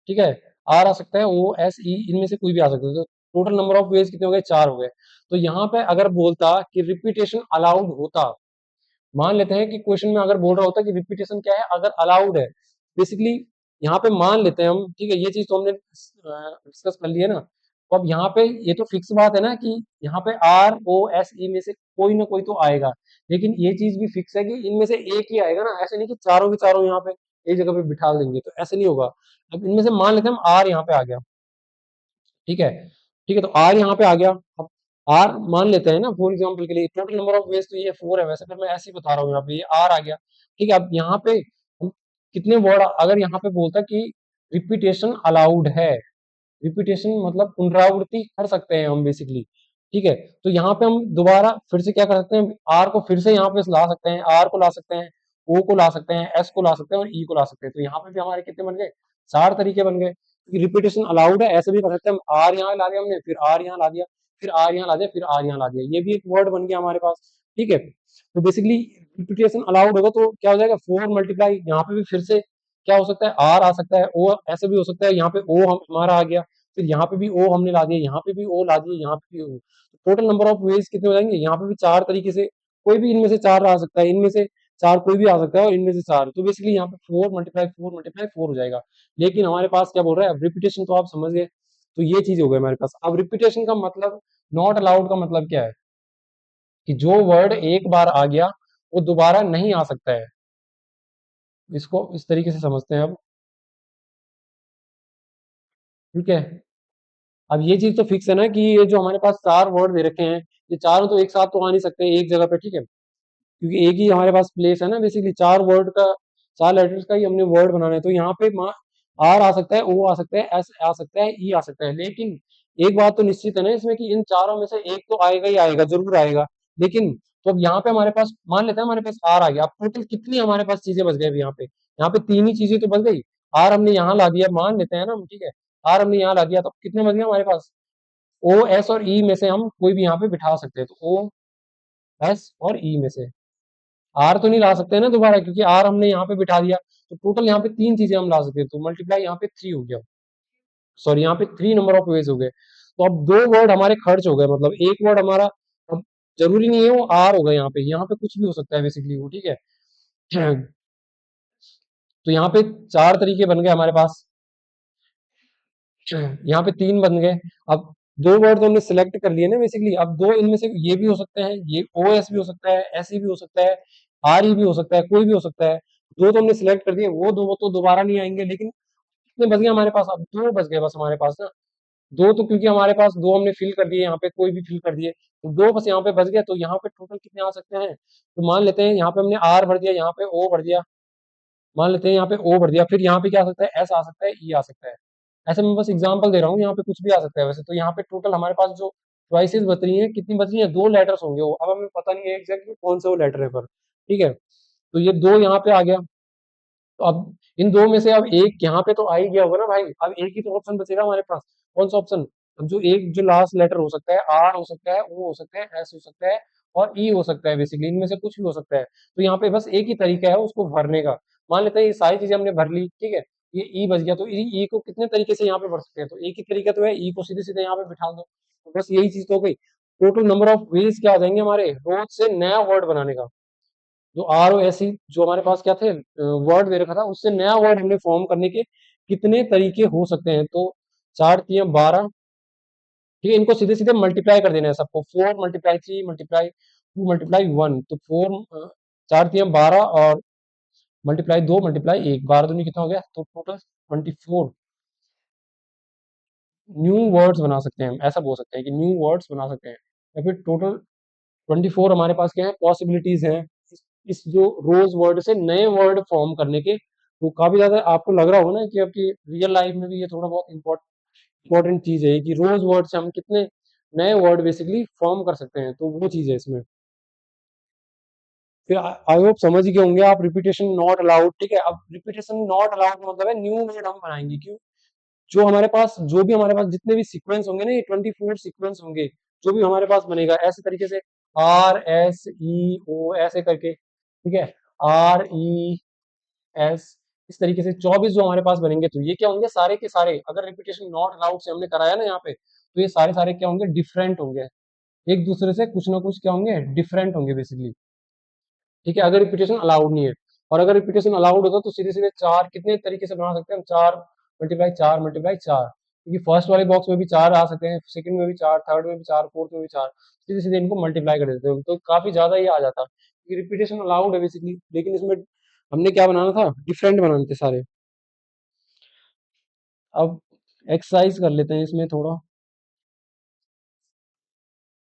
ठीक है। आर आ सकता है, ओ एस ई, इनमें से कोई भी आ सकता है। तो टोटल नंबर ऑफ वेज कितने हो गए, 4 हो गए। तो यहाँ पे अगर बोलता कि रिपीटेशन अलाउड होता, मान लेते हैं कि क्वेश्चन में अगर बोल रहा होता कि रिपीटेशन क्या है अगर अलाउड है, बेसिकली यहाँ पे मान लेते हैं हम, ठीक है। ये चीज तो हमने डिस्कस कर ली है ना। तो अब यहाँ पे ये तो फिक्स बात है ना कि यहाँ पे आर ओ एस ई में से कोई ना कोई तो आएगा, लेकिन ये चीज भी फिक्स है कि इनमें से एक ही आएगा ना, ऐसे नहीं कि चारों के चारों यहाँ पे एक जगह पे बिठा देंगे, तो ऐसे नहीं होगा। अब इनमें से मान लेते हैं हम आर यहाँ पे आ गया, ठीक है, ठीक है। तो आर यहाँ पे आ गया। अब आर मान लेते हैं ना फॉर एग्जांपल के लिए, टोटल नंबर ऑफ वेज तो ये 4 है, वैसे पर मैं ऐसे ही बता रहा हूँ, यहाँ पे ये आर आ गया, ठीक है। अब यहाँ पे हम कितने वर्ड, अगर यहाँ पे बोलता कि रिपीटेशन अलाउड है, रिपीटेशन मतलब पुनरावृत्ति कर सकते हैं हम बेसिकली, ठीक है। तो यहाँ पे हम दोबारा फिर से क्या कर सकते हैं, आर को फिर से यहाँ पे ला सकते हैं, आर को ला सकते हैं, ओ को ला सकते हैं, एस को ला सकते हैं और ई को ला सकते हैं। तो यहाँ पे भी हमारे कितने बन गए, 4 तरीके बन गए। रिपीटेशन अलाउड है, ऐसे भी कर सकते हैं हम, आर यहाँ ला दिया हमने, फिर आर यहाँ ला दिया, फिर आर यहाँ ला दिया, फिर आर यहाँ ला दिया, ये भी एक वर्ड बन गया हमारे पास, ठीक है। तो बेसिकली रिपीटेशन अलाउड होगा तो क्या हो जाएगा, 4 मल्टीप्लाई, यहाँ पे भी फिर से क्या हो सकता है, आर आ सकता है, ओ ऐसे भी हो सकता है, यहाँ पे ओ हमारा आ गया, फिर यहाँ पे भी ओ हमने ला दिया, यहाँ पे भी ओ ला दिया, यहाँ पे भी ओ। टोटल नंबर ऑफ वेज कितने हो जाएंगे, यहाँ पे भी 4 तरीके से, कोई भी इनमें से 4 आ सकता है, इनमें से 4 कोई भी आ सकता है और इनमें से 4, तो बेसिकली यहाँ पे 4 मल्टीप्लाई 4 हो जाएगा। लेकिन हमारे पास क्या बोल रहा है, अब रिपीटेशन तो आप समझ गए, तो ये चीज हो गई हमारे पास। अब रिपीटेशन का मतलब, नॉट अलाउड का मतलब क्या है, कि जो वर्ड एक बार आ गया वो दोबारा नहीं आ सकता है। इसको इस तरीके से समझते हैं अब, ठीक है। अब ये चीज तो फिक्स है ना कि ये जो हमारे पास 4 वर्ड दे रखे हैं, ये चारों तो एक साथ तो आ नहीं सकते एक जगह पे, ठीक है। क्योंकि एक ही हमारे पास प्लेस है ना बेसिकली, 4 वर्ड का, 4 लेटर्स का ही हमने वर्ड बनाना है। तो यहाँ पे आर आ सकता है, ओ आ सकता है, एस आ सकता है, ई आ सकता है, लेकिन एक बात तो निश्चित है ना इसमें कि इन चारों में से एक तो आएगा ही आएगा, जरूर आएगा। लेकिन तो अब यहाँ पे हमारे पास मान लेते हैं हमारे पास आर आ गया, अब टोटल कितनी हमारे पास चीजें बच गई अभी यहाँ पे 3 ही चीजें तो बच गई। आर हमने यहाँ ला दिया, मान लेते हैं ना हम, ठीक है। आर हमने यहाँ ला दिया, तो कितने बच गए हमारे पास, ओ एस और ई में से हम कोई भी यहाँ पे बिठा सकते हैं। तो ओ एस और ई में से आर तो नहीं ला सकते ना दोबारा, क्योंकि आर हमने यहाँ पे बिठा दिया। तो टोटल यहाँ पे 3 चीजें हम ला सकते हैं, तो मल्टीप्लाई यहाँ पे 3 हो गया, सॉरी यहाँ पे 3 नंबर ऑफ वेज हो गए। तो अब 2 वर्ड हमारे खर्च हो गए, मतलब एक वर्ड हमारा, अब जरूरी नहीं है वो आर होगा, यहाँ पे कुछ भी हो सकता है बेसिकली वो, ठीक है। तो यहाँ पे 4 तरीके बन गए हमारे पास, यहाँ पे 3 बन गए। अब 2 वर्ड तो हमने सिलेक्ट कर लिए ना बेसिकली, अब 2 इनमें से ये भी हो सकते हैं, ये ओ एस भी हो सकता है, एस ई भी हो सकता है, आर ई भी हो सकता है, कोई भी हो सकता है। 2 तो हमने सिलेक्ट कर दिए, वो 2 वो तो दोबारा नहीं आएंगे, लेकिन कितने बच गए हमारे पास, अब 2 बच गए बस हमारे पास ना। 2 तो क्योंकि हमारे पास 2 हमने फिल कर दिए, यहाँ पे कोई भी फिल कर दिए, तो 2 बस यहाँ पे बच गए। तो यहाँ पे टोटल कितने आ सकते हैं, तो मान लेते हैं यहाँ पे हमने आर भर दिया, यहाँ पे ओ भर दिया, मान लेते हैं यहाँ पे ओ भर दिया, फिर यहाँ पे क्या आ सकता है, एस आ सकता है, ई आ सकता है। ऐसे मैं बस एग्जांपल दे रहा हूँ, यहाँ पे कुछ भी आ सकता है वैसे। तो यहाँ पे टोटल हमारे पास जो चॉइसेस बच रही हैं, कितनी बच रही हैं, 2 लेटर्स होंगे वो, अब हमें पता नहीं है एग्जैक्टली कौन से वो लेटर है पर, ठीक है। तो ये 2 यहाँ पे आ गया। तो अब इन 2 में से अब एक यहाँ पे तो आ ही गया होगा ना भाई, अब एक ही तो ऑप्शन बचेगा हमारे पास, कौन सा ऑप्शन, अब जो एक जो लास्ट लेटर हो सकता है, आर हो सकता है, ओ हो सकता है, एस हो सकता है और ई हो सकता है, बेसिकली इनमें से कुछ भी हो सकता है। तो यहाँ पे बस एक ही तरीका है उसको भरने का। मान लेते हैं ये सारी चीजें हमने भर ली, ठीक है, ये ई बच गया, तो ई को कितने तरीके से यहाँ पे भर सकते हैं, तो एक ही तरीका तो है, ई को सीधे सीधे यहाँ पे बिठा दो, तो बस यही चीज तो हो गई। टोटल नंबर ऑफ वेज क्या आ जाएंगे हमारे, रोज से नया वर्ड बनाने का। जो आर ओ एस ई जो हमारे पास क्या थे, वर्ड दे रखा था, उससे नया वर्ड हमने फॉर्म करने के कितने तरीके हो सकते हैं, तो 4 3 12, ठीक है, इनको सीधे सीधे मल्टीप्लाई कर देना है सबको, 4 × 3 × 2 × 1, तो 4 4 3 12 और ×2 × 1, 12 दूनी कितना हो गया, तो टोटल 24 न्यू वर्ड्स बना सकते हैं हम, ऐसा बोल सकते हैं कि न्यू वर्ड्स बना सकते हैं। या फिर टोटल 24 हमारे पास क्या है, पॉसिबिलिटीज हैं इस जो रोज वर्ड से नए वर्ड फॉर्म करने के। तो काफी ज्यादा आपको लग रहा होगा ना कि आपकी रियल लाइफ में भी ये थोड़ा बहुत इंपॉर्टेंट चीज है कि रोज वर्ड से हम कितने नए वर्ड बेसिकली फॉर्म कर सकते हैं, तो वो चीज है इसमें। फिर आई होप समझ ही गए होंगे आप, रिपीटेशन नॉट अलाउड, ठीक है। अब रिपीटेशन नॉट अलाउड का मतलब है न्यू वर्ड हम बनाएंगे, क्यों, जो हमारे पास जो भी हमारे पास जितने भी सीक्वेंस होंगे ना, ये 24 सीक्वेंस होंगे, जो भी हमारे पास बनेगा ऐसे तरीके से, RSEO ऐसे करके, ठीक है, RES, इस तरीके से 24 जो हमारे पास बनेंगे, तो ये क्या होंगे, सारे के सारे, अगर रिपीटेशन नॉट अलाउड से हमने कराया ना यहाँ पे, तो ये सारे सारे क्या होंगे, डिफरेंट होंगे, एक दूसरे से कुछ ना कुछ क्या होंगे, डिफरेंट होंगे बेसिकली, ठीक है, अगर रिपीटेशन अलाउड नहीं है। और अगर रिपीटेशन अलाउड होता तो सीधे सीधे चार कितने तरीके से बना सकते हैं हम, 4 × 4 × 4, क्योंकि फर्स्ट वाले बॉक्स में भी 4 आ सकते हैं, सेकंड में भी 4, थर्ड में भी 4, फोर्थ में भी 4, सीधे सीधे इनको मल्टीप्लाई कर देते हैं, तो काफी ज्यादा ये आ जाता, क्योंकि रिपीटेशन अलाउड है बेसिकली, लेकिन इसमें हमने क्या बनाना था, डिफरेंट बनाने थे सारे। अब एक्सरसाइज कर लेते हैं इसमें थोड़ा,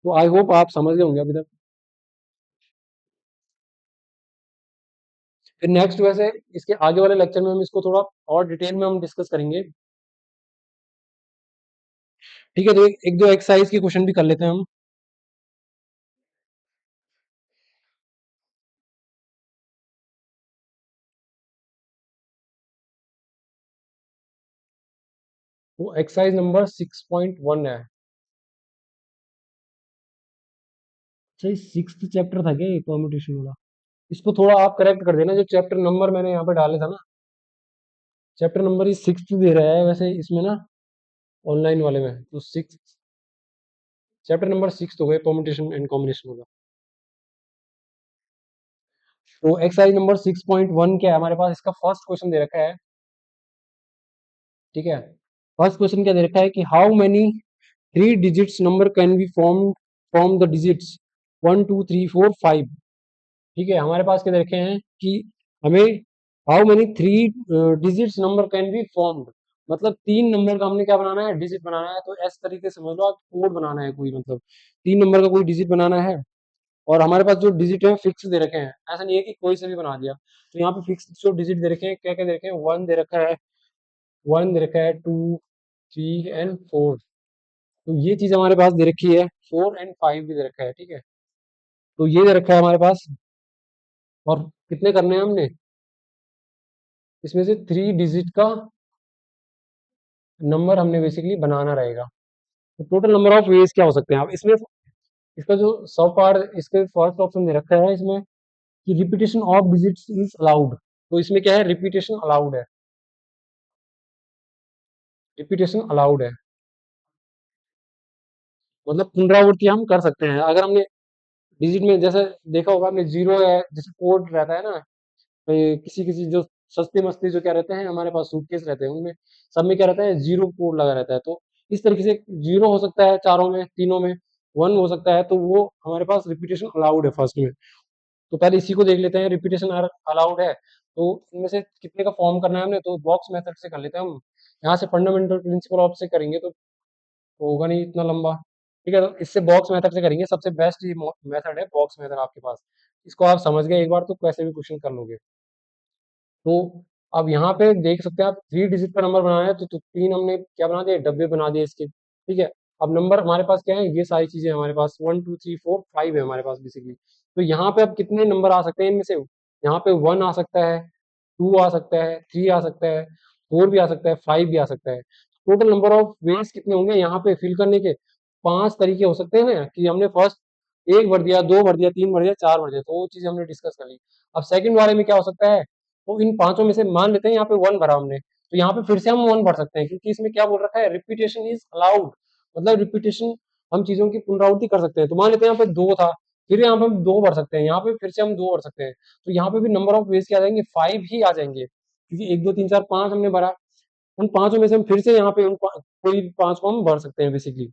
तो आई होप आप समझ गए होंगे अभी तक। फिर नेक्स्ट वैसे इसके आगे वाले लेक्चर में हम इसको थोड़ा और डिटेल में हम डिस्कस करेंगे, ठीक है। तो एक दो एक्सरसाइज के क्वेश्चन भी कर लेते हैं हम। वो एक्सरसाइज नंबर 6.1 है। अच्छा, ये सिक्स्थ चैप्टर था क्या, ये परम्यूटेशन वाला? इसको थोड़ा आप करेक्ट कर देना, जो चैप्टर नंबर मैंने यहाँ पे डाले था ना, चैप्टर नंबर ये सिक्स्थ दे रहा है वैसे इसमें ना, ऑनलाइन वाले में, तो सिक्स, चैप्टर नंबर 6 हो गए, परम्यूटेशन एंड कॉम्बिनेशन होगा। तो एक्सरसाइज नंबर 6.1 क्या है हमारे पास, इसका फर्स्ट क्वेश्चन दे रखा है, ठीक है। फर्स्ट क्वेश्चन क्या दे रखा है कि how many 3 digits number can be form from the digits 1 2 3 4 5, ठीक है। हमारे पास क्या दे रखे हैं कि हमें how many 3 digits number can be formed, मतलब 3 नंबर का हमने क्या बनाना है, डिजिट बनाना है, तो इस तरीके से समझ लो आप, कोड बनाना है कोई, मतलब 3 नंबर का कोई डिजिट बनाना है। और हमारे पास जो डिजिट है फिक्स दे रखे हैं, ऐसा नहीं है कि कोई से भी बना दिया, तो यहाँ पे फिक्स जो डिजिट दे रखे हैं, क्या क्या दे रखे हैं, 1 दे रखा है, 1 दे रखा है, 2 3 एंड 4, तो ये चीज हमारे पास दे रखी है, 4 एंड 5 भी दे रखा है, ठीक है। तो ये दे रखा है हमारे पास, और कितने करने हैं हमने, इसमें से 3 डिजिट का नंबर हमने बेसिकली बनाना रहेगा। तो टोटल नंबर ऑफ वेज क्या हो सकते हैं, आप इसमें इसका जो सब पार्ट, इसके फर्स्ट ऑप्शन दे रखा है इसमें कि repetition of digits is allowed, तो इसमें क्या है, रिपीटेशन अलाउड है, रिपीटेशन अलाउड है, मतलब पुनरावृत्ति हम कर सकते हैं। अगर हमने डिजिट में जैसे देखा होगा आपने, जीरो है, जैसे कोड रहता है ना, किसी किसी जो सस्ते मस्ते जो क्या रहते हैं हमारे पास, सूटकेस रहते हैं, उनमें सब में क्या रहता है, जीरो कोड लगा रहता है, तो इस तरीके से जीरो हो सकता है चारों में, तीनों में 1 हो सकता है, तो वो हमारे पास रिपीटेशन अलाउड है फर्स्ट में। तो पहले इसी को देख लेते हैं, रिपीटेशन अलाउड है, तो इनमें से कितने का फॉर्म करना है हमने, तो बॉक्स मेथड से कर लेते हैं हम, यहाँ से फंडामेंटल प्रिंसिपल ऑफ से करेंगे तो होगा नहीं इतना लंबा, ठीक है। तो इससे बॉक्स मेथड से करेंगे, सबसे बेस्ट ये मेथड है बॉक्स मेथड आपके पास, इसको आप समझ गए एक बार तो कैसे भी क्वेश्चन कर लोगे। तो अब यहाँ पे देख सकते हैं आप, 3 डिजिट का नंबर बनाना है, तो 3 हमने क्या बना दिए, डब्बे बना दिए इसके, ठीक है। अब नंबर हमारे पास क्या है, ये सारी चीजें हमारे पास 1 2 3 4 5 है हमारे पास बेसिकली, तो यहाँ पे अब कितने नंबर आ सकते हैं इनमें से, यहाँ पे 1 आ सकता है, 2 आ सकता है, 3 आ सकता है, 4 भी आ सकता है, 5 भी आ सकता है। टोटल नंबर ऑफ वेज कितने होंगे यहाँ पे फिल करने के, 5 तरीके हो सकते हैं ना, कि हमने फर्स्ट एक भर दिया, दो भर दिया, तीन भर दिया, चार भर दिया, तो वो चीज हमने डिस्कस कर ली। अब सेकंड वाले में क्या हो सकता है, तो इन पांचों में से मान लेते हैं यहाँ पे वन भरा हमने, तो यहाँ पे फिर से हम वन भर सकते हैं, क्योंकि इसमें क्या बोल रखा है, रिपीटेशन इज अलाउड, मतलब रिपीटेशन, हम चीजों की पुनरावृत्ति कर सकते हैं। तो मान लेते हैं यहाँ पे दो था, फिर यहाँ पे हम दो भर सकते हैं, यहाँ पे फिर से हम दो भर सकते हैं, तो यहाँ पे भी नंबर ऑफ वेज क्या आ जाएंगे, फाइव ही आ जाएंगे, क्योंकि एक दो तीन चार पांच हमने भरा, उन पांचों में से हम फिर से यहाँ पे कोई भी पांच को हम भर सकते हैं बेसिकली।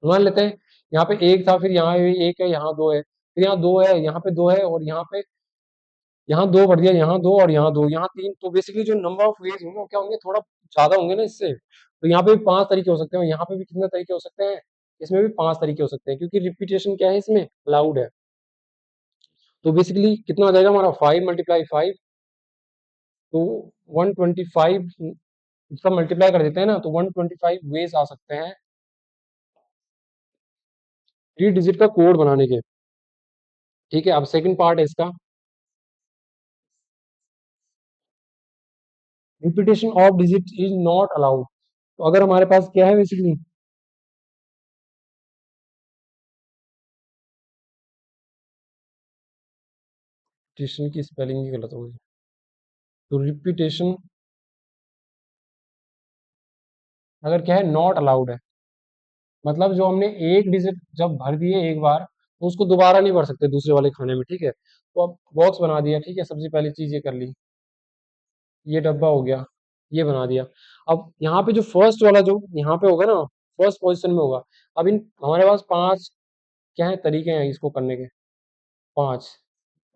मान लेते हैं यहाँ पे एक था, फिर यहाँ भी एक है, यहाँ दो है, फिर यहाँ दो है, यहाँ पे दो है, और यहाँ दो भर दिया, यहाँ दो और यहाँ दो, यहाँ तीन, तो बेसिकली जो नंबर ऑफ वेज होंगे वो क्या होंगे, थोड़ा ज्यादा होंगे ना इससे। तो यहाँ पे भी पांच तरीके हो सकते हैं, और यहाँ पे भी कितने तरीके हो सकते हैं, इसमें भी पांच तरीके हो सकते हैं, क्योंकि रिपीटेशन क्या है इसमें अलाउड है। तो बेसिकली कितना हो जाएगा हमारा, फाइव मल्टीप्लाई फाइव, तो 125, इसका मल्टीप्लाई कर देते हैं ना, तो 125 वेज आ सकते हैं थ्री डिजिट का कोड बनाने के। ठीक है, अब सेकंड पार्ट है इसका, repetition of digit is not allowed. तो अगर हमारे पास क्या है बेसिकली, रिपीटेशन की स्पेलिंग ही गलत हो गई, तो रिपीटेशन अगर क्या है, नॉट अलाउड है, मतलब जो हमने एक डिजिट जब भर दिए एक बार, तो उसको दोबारा नहीं भर सकते दूसरे वाले खाने में। ठीक है, तो अब बॉक्स बना दिया, ठीक है, सबसे पहली चीज ये कर ली, ये डब्बा हो गया, ये बना दिया। अब यहाँ पे जो फर्स्ट वाला जो यहाँ पे होगा ना, फर्स्ट पोजीशन में होगा। अब इन हमारे पास पांच क्या है तरीके हैं इसको करने के, पांच,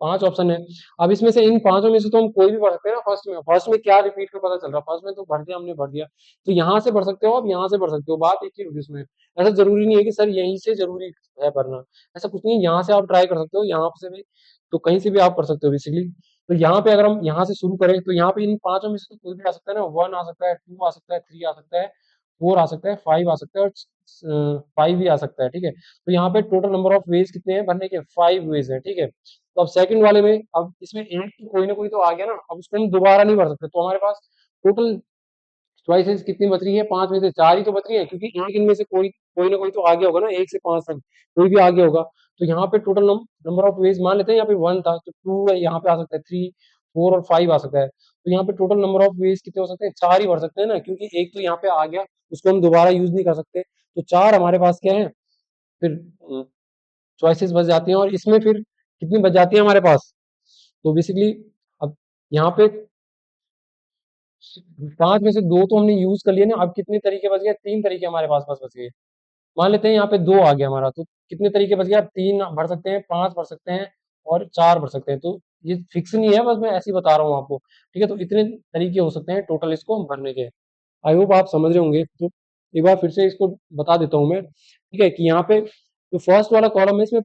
पांच ऑप्शन है। अब इसमें से इन पांचों में से तो हम कोई भी भर सकते हैं ना, फर्स्ट में क्या रिपीट का पता चल रहा है, फर्स्ट में तो भर दिया हमने, भर दिया, तो यहाँ से भर सकते हो, आप यहाँ से भर सकते हो, बात एक ही होगी इसमें। ऐसा जरूरी नहीं है कि सर यहीं से जरूरी है भरना, ऐसा कुछ नहीं है, यहाँ से आप ट्राई कर सकते हो, यहाँ से भी, तो कहीं से भी आप कर सकते हो बेसिकली। तो यहाँ पे अगर हम यहाँ से शुरू करें, तो यहाँ पे इन पांचों में से तो कोई भी आ सकता है ना, वन आ सकता है, टू आ सकता है, थ्री आ सकता है, फोर आ सकता है, फाइव आ सकता है, और फाइव भी आ सकता है। ठीक है, तो यहाँ पे टोटल नंबर ऑफ वेज कितने हैं भरने के, फाइव वेज है। ठीक है, तो अब सेकंड वाले में, अब इसमें एक तो कोई ना कोई तो आ गया ना, अब उसको हम दोबारा नहीं भर सकते, तो हमारे पास टोटल चॉइसेस कितनी बच रही है, पांच में से चार ही तो बच रही है, क्योंकि एक इनमें से कोई कोई ना कोई तो आ गया होगा ना, एक से पांच तक कोई भी आ गया होगा। तो यहाँ पे टोटल नंबर ऑफ वेज मान लेते हैं, यहाँ पे वन था, तो टू है, यहाँ पे आ सकता है थ्री, फोर और फाइव आ सकता है, तो यहाँ पे टोटल नंबर ऑफ वेज कितने हो सकते हैं, चार ही भर सकते हैं ना, क्योंकि एक तो यहाँ पे आ गया, उसको हम दोबारा यूज नहीं कर सकते, तो चार हमारे पास क्या है, फिर चॉइसेस बच जाती हैं, और इसमें फिर कितनी बच जाती है हमारे पास, तो बेसिकली अब यहाँ पे पांच में से दो तो हमने यूज कर लिए ना, अब कितने तरीके बच गए, तीन तरीके हमारे पास बस बच गए। मान लेते हैं यहाँ पे दो आ गया हमारा, तो कितने तरीके बच गए, अब तीन भर सकते हैं, पांच भर सकते हैं, और चार भर सकते हैं, तो ये फिक्स नहीं है, बस मैं ऐसे ही बता रहा हूँ आपको। ठीक है, तो इतने तरीके हो सकते हैं टोटल इसको भरने के। आई होप आप समझ रहे होंगे, तो एक बार फिर से इसको बता देता हूँ मैं। ठीक है, कि यहाँ पे जो फर्स्ट वाला कॉलम है, इसमें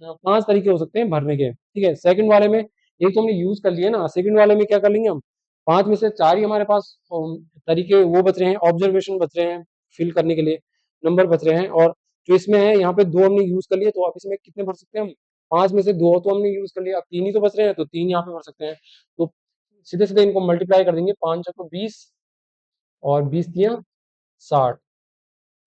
पांच तरीके हो सकते हैं भरने के। ठीक है, सेकंड वाले में एक तो हमने यूज कर लिया ना, सेकंड वाले में क्या कर लेंगे हम, पांच में से चार ही हमारे पास तरीके वो बच रहे हैं, ऑब्जर्वेशन बच रहे हैं फिल करने के लिए, नंबर बच रहे हैं, और जो इसमें है यहाँ पे दो हमने यूज कर लिए, तो आप इसमें कितने भर सकते हैं हम, पांच में से दो तो हमने यूज कर लिया, अब तीन ही तो बच रहे हैं, तो तीन यहाँ पे भर सकते हैं। तो सीधे सीधे इनको मल्टीप्लाई कर देंगे, पांच छह को 20, और 20 दिया 60,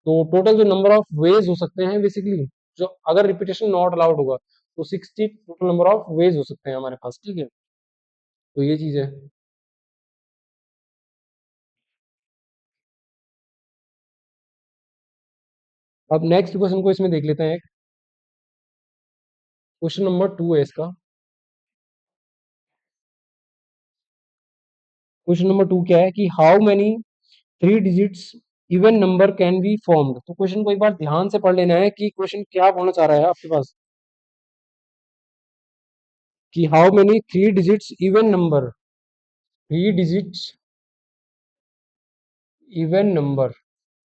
तो टोटल जो नंबर ऑफ वेज हो सकते हैं बेसिकली, जो अगर रिपीटेशन नॉट अलाउड होगा, तो 60 टोटल नंबर ऑफ वेज हो सकते हैं हमारे पास। ठीक है, तो ये चीज है। अब नेक्स्ट क्वेश्चन को इसमें देख लेते हैं, क्वेश्चन नंबर टू है इसका। क्वेश्चन नंबर टू क्या है कि how many three digits even number can be formed. तो क्वेश्चन को एक बार ध्यान से पढ़ लेना है कि क्वेश्चन क्या बोलना चाह रहा है आपके पास, कि how many three digits even number, three digits even number,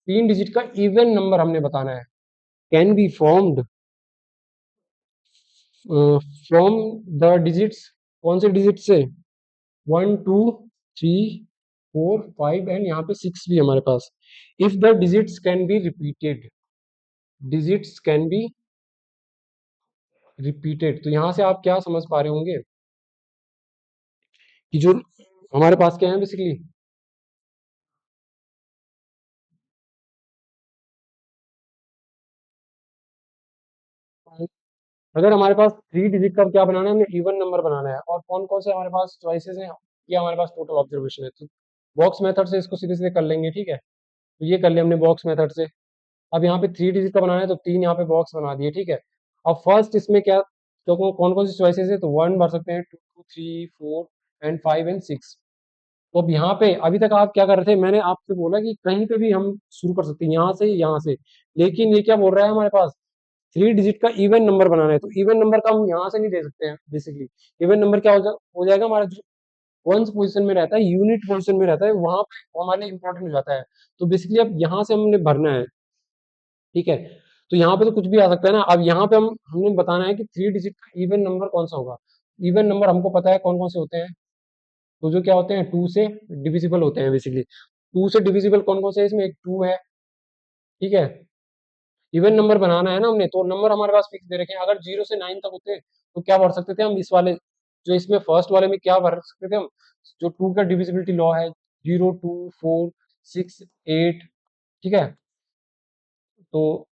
तीन डिजिट का इवन नंबर हमने बताना है, can be formed from the digits, कौन से डिजिट से, one two three four five and यहाँ पे सिक्स भी हमारे पास, if the digits can be repeated, digits can be repeated. तो यहाँ से आप क्या समझ पा रहे होंगे कि जो हमारे पास क्या है बेसिकली, अगर हमारे पास 3 डिजिट का क्या बनाना है, हमें इवन नंबर बनाना है, और कौन कौन से हमारे पास चॉइसेस हैं, ये हमारे पास टोटल ऑब्जर्वेशन है। तो बॉक्स मेथड से इसको सीधे सीधे कर लेंगे, ठीक है। तो ये कर लिया हमने बॉक्स मेथड से। अब यहाँ पे 3 डिजिट का बनाना है, तो 3 यहाँ पे बॉक्स बना दिए, ठीक है। अब फर्स्ट इसमें क्या, तो कौन कौन सी चॉइसेस है, तो 1 भर सकते हैं, 2 3 4 एंड 5 एंड 6। तो अब यहाँ पे अभी तक आप क्या कर रहे थे, मैंने आपसे बोला कि कहीं पे भी हम शुरू कर सकते हैं, यहाँ से यहाँ से। लेकिन ये क्या बोल रहा है, हमारे पास 3 डिजिट का इवन नंबर बनाना है, तो इवन नंबर का हम यहाँ से नहीं दे सकते हैं बेसिकली। इवन नंबर क्या हो जाएगा हमारा, जो वंस पोजीशन में रहता है, यूनिट पोजीशन में रहता है, वहां पे वो हमारे लिए इंपॉर्टेंट हो जाता है। तो बेसिकली अब यहाँ से हमने भरना है, ठीक है। तो यहाँ पे तो कुछ भी आ सकता है ना। अब यहाँ पे हमने बताना है कि 3 डिजिट का इवन नंबर कौन सा होगा। इवन नंबर हमको पता है कौन कौन से होते हैं, तो जो क्या होते हैं, 2 से डिविजिबल होते हैं बेसिकली। 2 से डिविजिबल कौन कौन से है, इसमें एक 2 है, ठीक है। इवन नंबर बनाना है ना हमने, तो नंबर हमारे पास फिक्स दे रखे हैं। अगर 0 से 9 तक होते तो क्या भर सकते थे हम, इस वाले जो इसमें फर्स्ट वाले में क्या भर सकते थे हम, जो 2 का डिविजिबिलिटी लॉ है, 0 2 4 6 8, ठीक है। तो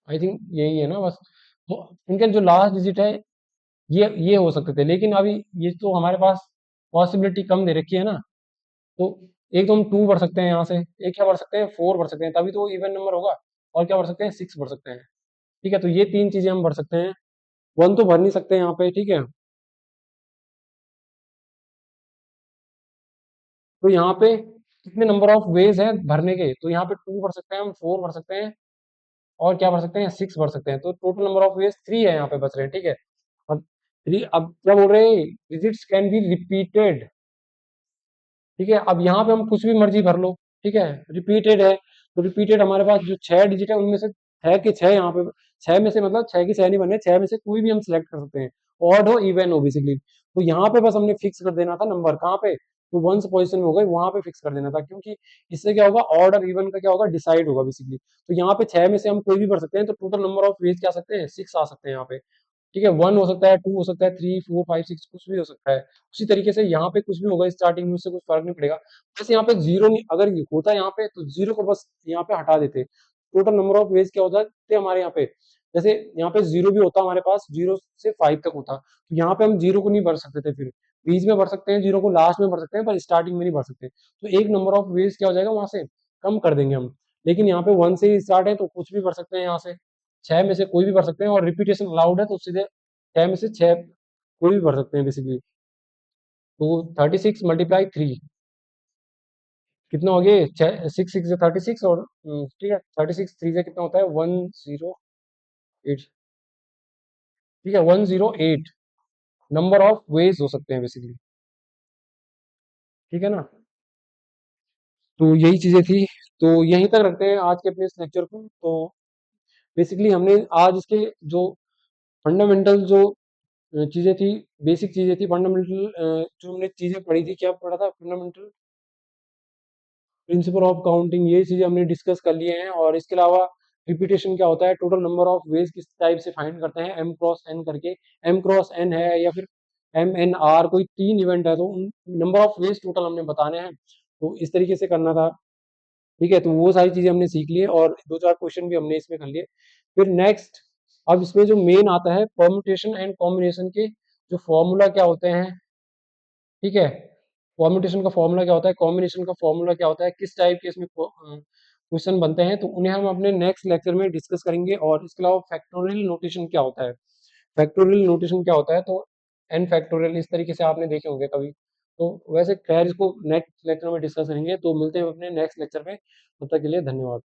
आई थिंक यही है ना बस। तो इनके जो लास्ट डिजिट है, ये हो सकते थे, लेकिन अभी ये तो हमारे पास पॉसिबिलिटी कम दे रखी है ना। तो एक तो हम 2 भर सकते हैं यहाँ से, एक क्या भर सकते हैं, 4 भर सकते हैं, तभी तो इवन नंबर होगा। और क्या भर सकते हैं, 6 भर सकते हैं, ठीक है। तो ये 3 चीजें हम भर सकते हैं। 1 तो भर नहीं सकते यहाँ पे, ठीक है। तो यहाँ पे कितने नंबर ऑफ वेज है भरने के, तो यहाँ पे 2 भर सकते हैं हम, 4 भर सकते हैं, और क्या भर सकते हैं, 6 भर सकते हैं। तो टोटल नंबर ऑफ वेज 3 है यहाँ पे बच रहे हैं, ठीक है। अब 3, अब क्या बोल रहे हैं, डिजिट्स कैन बी रिपीटेड, ठीक है। अब यहाँ पे हम कुछ भी मर्जी भर लो, ठीक है। रिपीटेड है, तो रिपीटेड हमारे पास जो 6 डिजिट है उनमें से 6 के 6 यहाँ पे, 6 में से मतलब 6 की 6 नहीं बने, 6 में से कोई भी हम सिलेक्ट कर सकते हैं, ऑड हो इवन हो बेसिकली। तो यहाँ पे बस हमने फिक्स कर देना था नंबर, कहाँ पे, तो वंस पोजीशन में हो गई, वहां पे फिक्स कर देना था, क्योंकि इससे क्या होगा, ऑड और इवन का क्या होगा, डिसाइड होगा बेसिकली। तो यहाँ पे 6 में से हम कोई भी भर सकते हैं, तो टोटल नंबर ऑफ वेज क्या आ सकते हैं, 6 आ सकते हैं यहाँ पे, ठीक है। 1 हो सकता है, 2 हो सकता है, 3 4 5 6, कुछ भी हो सकता है। उसी तरीके से यहाँ पे कुछ भी होगा स्टार्टिंग में, उससे कुछ फर्क नहीं पड़ेगा। बस यहाँ पे जीरो नहीं, अगर ये होता यहाँ पे, तो जीरो को बस यहाँ पे हटा देते, टोटल नंबर ऑफ वेज क्या हो जाते हमारे यहाँ पे। जैसे यहाँ पे जीरो भी होता हमारे पास, 0 से 5 तक होता, तो यहाँ पे हम जीरो को नहीं भर सकते थे, फिर बीच में भर सकते हैं जीरो को, लास्ट में भर सकते हैं, पर स्टार्टिंग में नहीं भर सकते। तो एक नंबर ऑफ वेज क्या हो जाएगा, वहां से कम कर देंगे हम। लेकिन यहाँ पे 1 से ही स्टार्ट है, तो कुछ भी भर सकते हैं यहाँ से, 6 में से कोई भी भर सकते हैं, और रिपीटेशन अलाउड है, तो सीधे 6 में से 6 कोई भी भर सकते हैं बेसिकली। तो 36 मल्टीप्लाई 3 कितना हो गया, 6 6 36, और ठीक है, 36 3 से कितना होता है, 108, ठीक है, 108 नंबर ऑफ वेज हो सकते हैं बेसिकली, ठीक है ना। तो यही चीजें थी। तो यहीं तक रखते हैं आज के अपने इस लेक्चर को। तो बेसिकली हमने आज इसके जो फंडामेंटल जो चीजें थी, बेसिक चीजें थी, फंडामेंटल जो हमने चीजें पढ़ी थी, क्या पढ़ा था, फंडामेंटल प्रिंसिपल ऑफ काउंटिंग, ये चीजें हमने डिस्कस कर लिए हैं। और इसके अलावा रिपीटेशन क्या होता है, टोटल नंबर ऑफ वेज किस टाइप से फाइंड करते हैं, एम क्रॉस एन करके, एम क्रॉस एन है या फिर एम एन आर, कोई 3 इवेंट है, तो उन नंबर ऑफ वेज टोटल हमने बताने हैं। तो इस तरीके से करना था, ठीक है। तो वो सारी चीजें हमने सीख ली, और 2 4 क्वेश्चन भी हमने इसमें कर लिए। फिर नेक्स्ट, अब इसमें जो मेन आता है, परम्यूटेशन एंड कॉम्बिनेशन के जो फॉर्मूला क्या होते हैं, ठीक है। परम्यूटेशन का फॉर्मूला क्या होता है, कॉम्बिनेशन का फॉर्मूला क्या होता है, किस टाइप के इसमें क्वेश्चन बनते हैं, तो उन्हें हम अपने नेक्स्ट लेक्चर में डिस्कस करेंगे। और इसके अलावा फैक्टोरियल नोटेशन क्या होता है, फैक्टोरियल नोटेशन क्या होता है, तो एन फैक्टोरियल इस तरीके से आपने देखे होंगे कभी। तो वैसे खैर इसको नेक्स्ट लेक्चर में डिस्कस करेंगे। तो मिलते हैं अपने नेक्स्ट लेक्चर में, तब तक के लिए धन्यवाद।